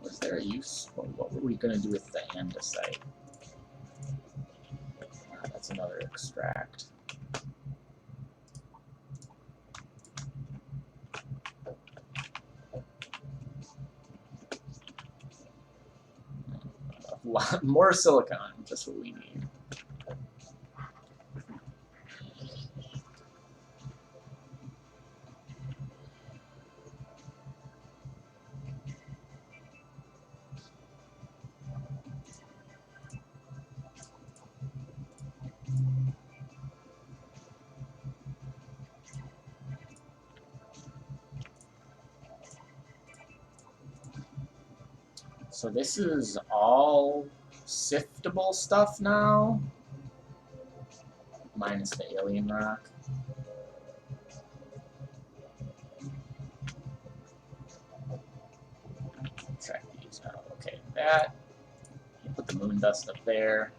[SPEAKER 1] Was there a use? What were we going to do with the andesite? That's another extract. A lot more silicon, just what we need. So this is all siftable stuff now, minus the alien rock. Check these out. Okay, that. You put the moon dust up there.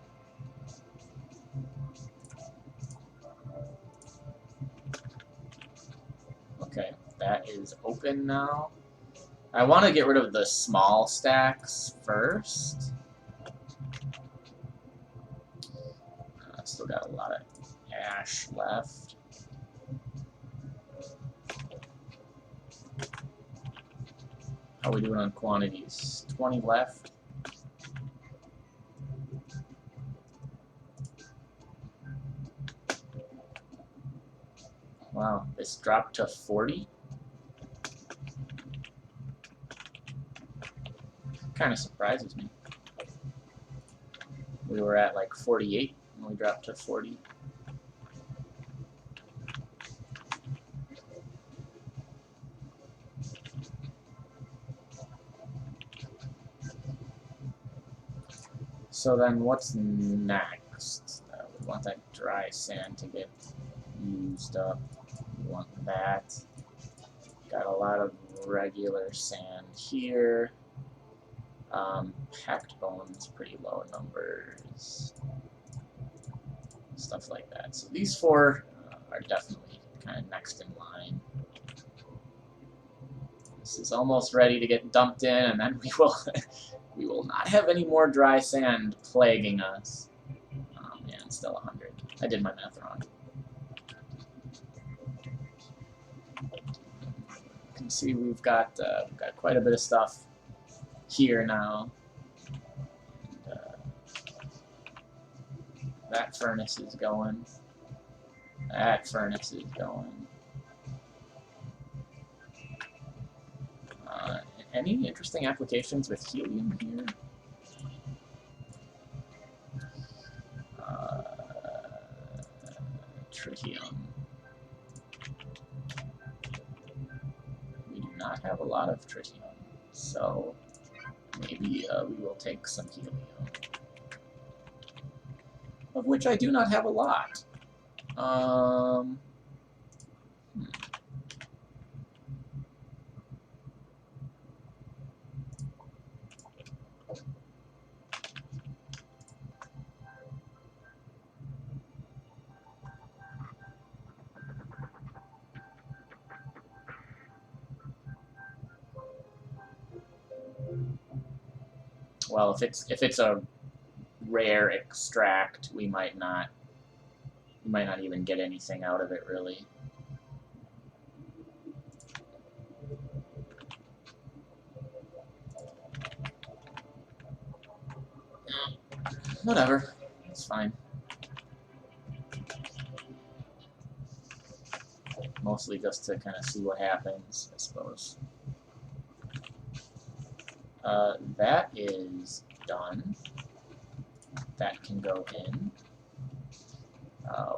[SPEAKER 1] Okay, that is open now. I want to get rid of the small stacks first. Still got a lot of ash left. How are we doing on quantities? 20 left. Wow, this dropped to 40. Kind of surprises me. We were at like 48 and we dropped to 40. So then what's next? We want that dry sand to get used up. We want that. Got a lot of regular sand here. Packed bones, pretty low numbers. Stuff like that. So these four are definitely kind of next in line. This is almost ready to get dumped in, and then we will we will not have any more dry sand plaguing us. Oh man, still 100. I did my math wrong. You can see we've got quite a bit of stuff here now. That furnace is going. That furnace is going. Any interesting applications with helium here? Tritium. We do not have a lot of tritium, so maybe we will take some helium. Of which I do not have a lot. Well, if it's a rare extract, we might not even get anything out of it, really. Whatever, it's fine. Mostly just to kind of see what happens, I suppose. That is done. That can go in.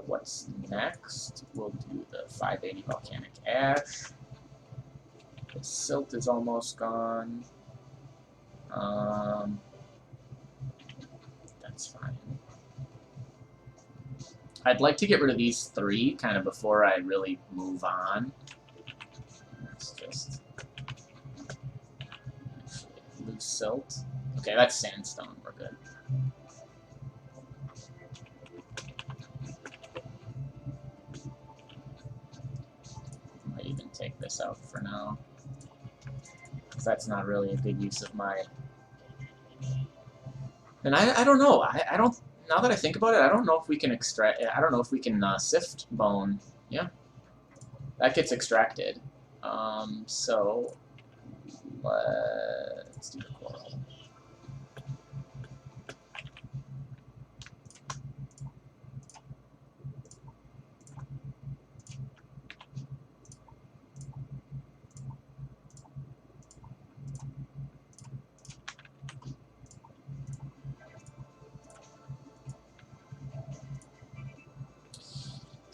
[SPEAKER 1] What's next? We'll do the 580 volcanic ash. The silt is almost gone. That's fine. I'd like to get rid of these three kind of before I really move on. Let's just actually loose silt. Okay, that's sandstone. We're good. Might even take this out for now, because that's not really a good use of my. And I don't know. I don't. Now that I think about it, I don't know if we can extract. I don't know if we can sift bone. Yeah, that gets extracted. So let's do the coral.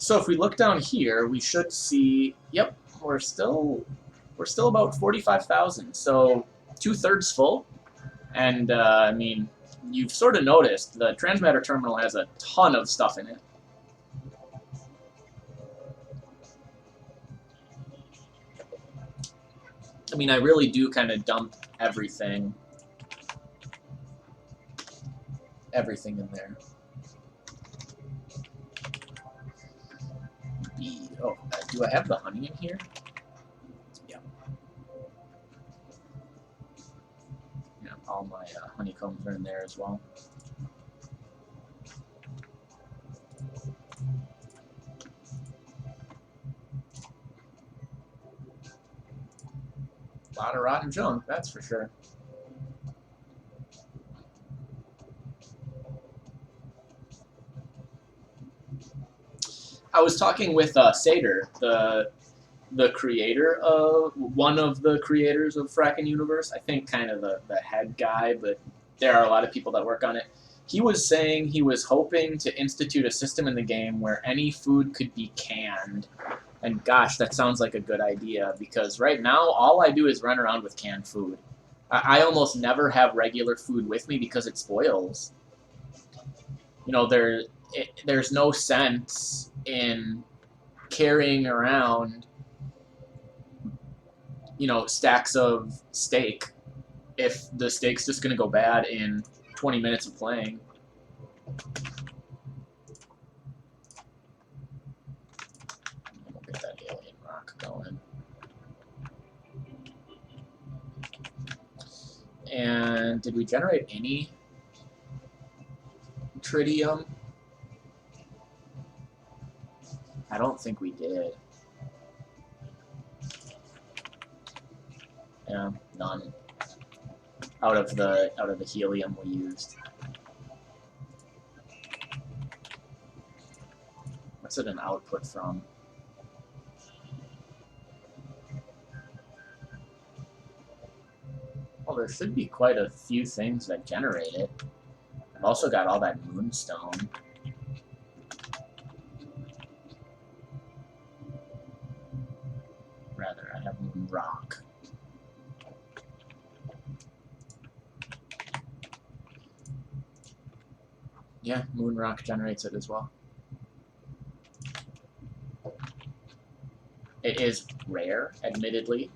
[SPEAKER 1] So if we look down here, we should see, yep, we're still about 45,000. So 2/3 full. And I mean, you've sort of noticed the Transmatter Terminal has a ton of stuff in it. I mean, I really do kind of dump everything in there. Oh, do I have the honey in here? Yeah. Yeah, all my honeycombs are in there as well. A lot of rotten junk, that's for sure. I was talking with Sater, the creator of one of the creators of Frackin Universe. I think kind of the head guy, but there are a lot of people that work on it. He was saying he was hoping to institute a system in the game where any food could be canned. And gosh, that sounds like a good idea, because right now all I do is run around with canned food. I almost never have regular food with me because it spoils. You know, there's no sense in carrying around, you know, stacks of steak if the steak's just gonna go bad in 20 minutes of playing. We'll get that alien rock going. And did we generate any tritium? I don't think we did. Yeah, none. Out of the helium we used. What's it an output from? Well, there should be quite a few things that generate it. I've also got all that moonstone. Rather, I have moon rock. Yeah, moon rock generates it as well. It is rare, admittedly,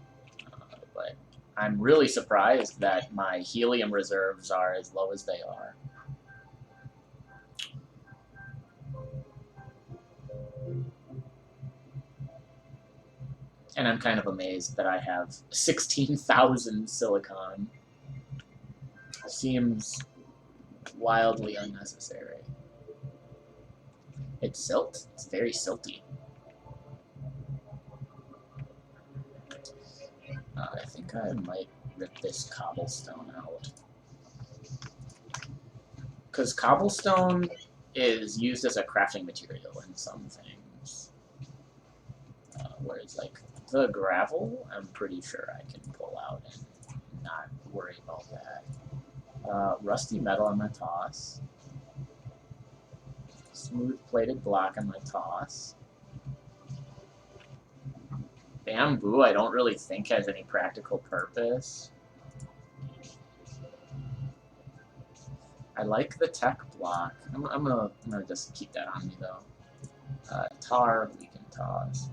[SPEAKER 1] but I'm really surprised that my helium reserves are as low as they are. And I'm kind of amazed that I have 16,000 silicon. Seems wildly unnecessary. It's silt. It's very silty. I think I might rip this cobblestone out. Because cobblestone is used as a crafting material in some things. Whereas, like, the gravel, I'm pretty sure I can pull out and not worry about that. Rusty metal on my toss. Smooth plated block on my toss. Bamboo, I don't really think has any practical purpose. I like the tech block. I'm gonna just keep that on me though. Tar, we can toss.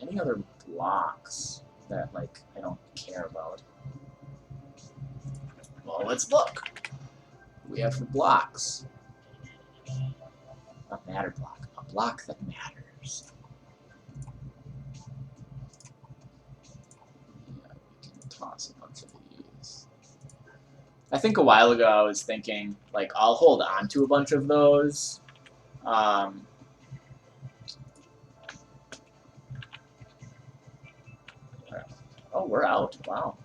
[SPEAKER 1] Any other blocks that, like, I don't care about? Well, let's look. We have the blocks. A matter block. A block that matters. Yeah, we can toss a bunch of these. I think a while ago I was thinking, like, I'll hold on to a bunch of those. Oh, we're out. Wow.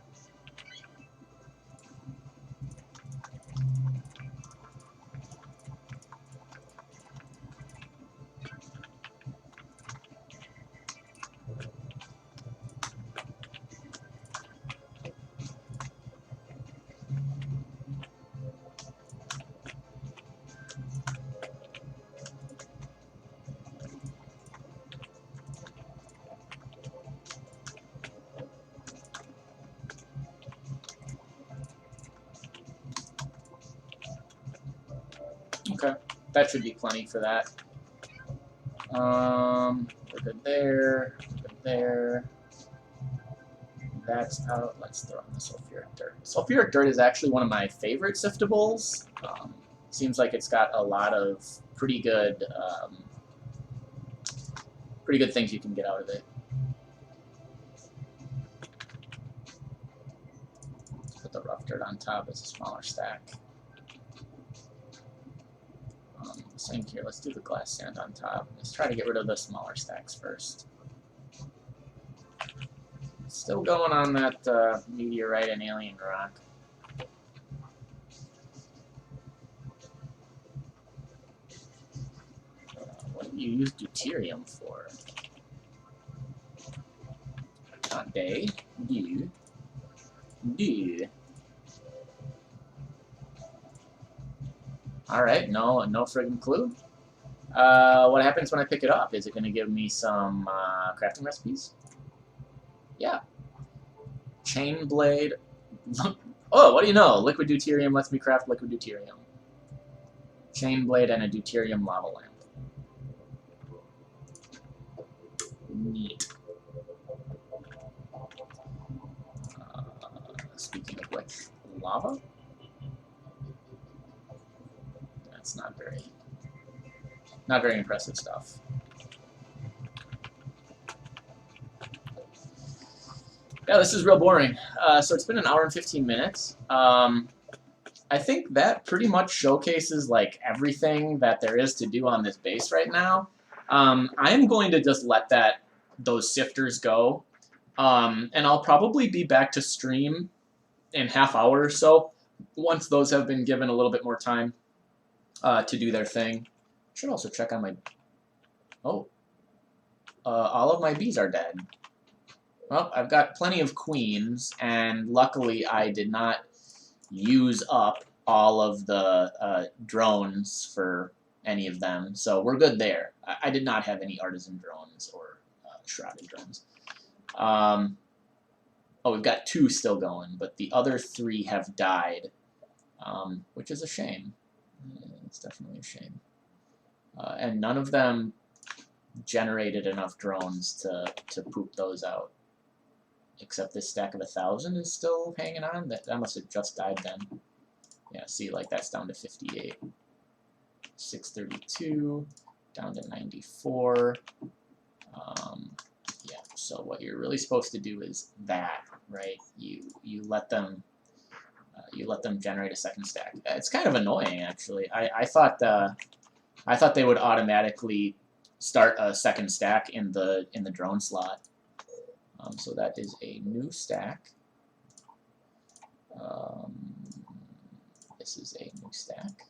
[SPEAKER 1] Okay, that should be plenty for that. We're good there. We're good there. That's out. Let's throw in the sulfuric dirt. Sulfuric dirt is actually one of my favorite siftables. Seems like it's got a lot of pretty good things you can get out of it. Let's put the rough dirt on top as a smaller stack. Same here. Let's do the glass sand on top. Let's try to get rid of the smaller stacks first. Still going on that meteorite and alien rock. What do you use deuterium for? Not day. Do. Alright, no friggin' clue. What happens when I pick it up? Is it going to give me some crafting recipes? Yeah. Chain blade. Oh, what do you know? Liquid deuterium lets me craft liquid deuterium. Chain blade and a deuterium lava lamp. Neat. speaking of which, lava? That's not very impressive stuff. Yeah, this is real boring. So it's been an hour and 15 minutes. I think that pretty much showcases like everything that there is to do on this base right now. I am going to just let those sifters go, and I'll probably be back to stream in half hour or so once those have been given a little bit more time to do their thing. I should also check on my... Oh. All of my bees are dead. Well, I've got plenty of queens, and luckily I did not use up all of the drones for any of them, so we're good there. I did not have any artisan drones or shrouded drones. Oh, we've got 2 still going, but the other 3 have died, which is a shame. It's definitely a shame. And none of them generated enough drones to poop those out. Except this stack of 1,000 is still hanging on. That must have just died then. Yeah, see, like that's down to 58. 632, down to 94. Yeah, so what you're really supposed to do is that, right? You let them generate a second stack. It's kind of annoying, actually. I thought they would automatically start a second stack in the drone slot. So that is a new stack. This is a new stack.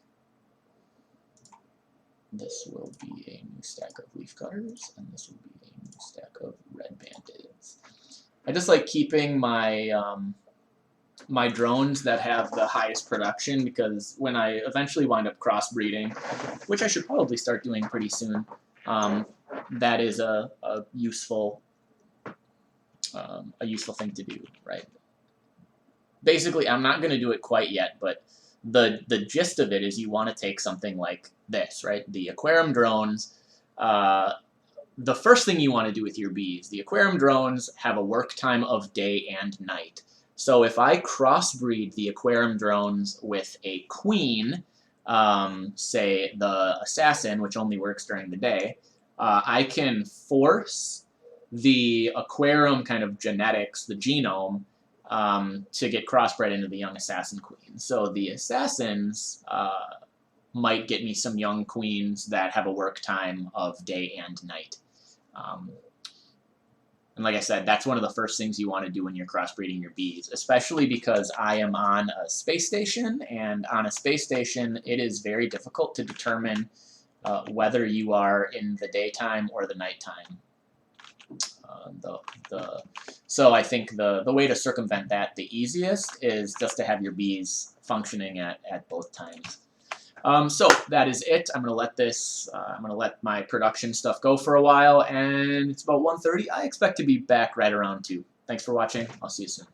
[SPEAKER 1] This will be a new stack of leaf cutters, and this will be a new stack of red bandits. I just like keeping my my drones that have the highest production, because when I eventually wind up crossbreeding, which I should probably start doing pretty soon, that is a useful thing to do, right? Basically, I'm not going to do it quite yet, but the gist of it is you want to take something like this, right? The aquarium drones. The first thing you want to do with your bees, the aquarium drones have a work time of day and night. So if I crossbreed the aquarium drones with a queen, say the assassin, which only works during the day, I can force the aquarium kind of genetics, the genome, to get crossbred into the young assassin queen. So the assassins might get me some young queens that have a work time of day and night. And like I said, that's one of the first things you want to do when you're crossbreeding your bees, especially because I am on a space station, and on a space station it is very difficult to determine whether you are in the daytime or the nighttime. So I think the way to circumvent that the easiest is just to have your bees functioning at both times. So that is it. I'm gonna let my production stuff go for a while, and it's about 1:30. I expect to be back right around 2. Thanks for watching. I'll see you soon.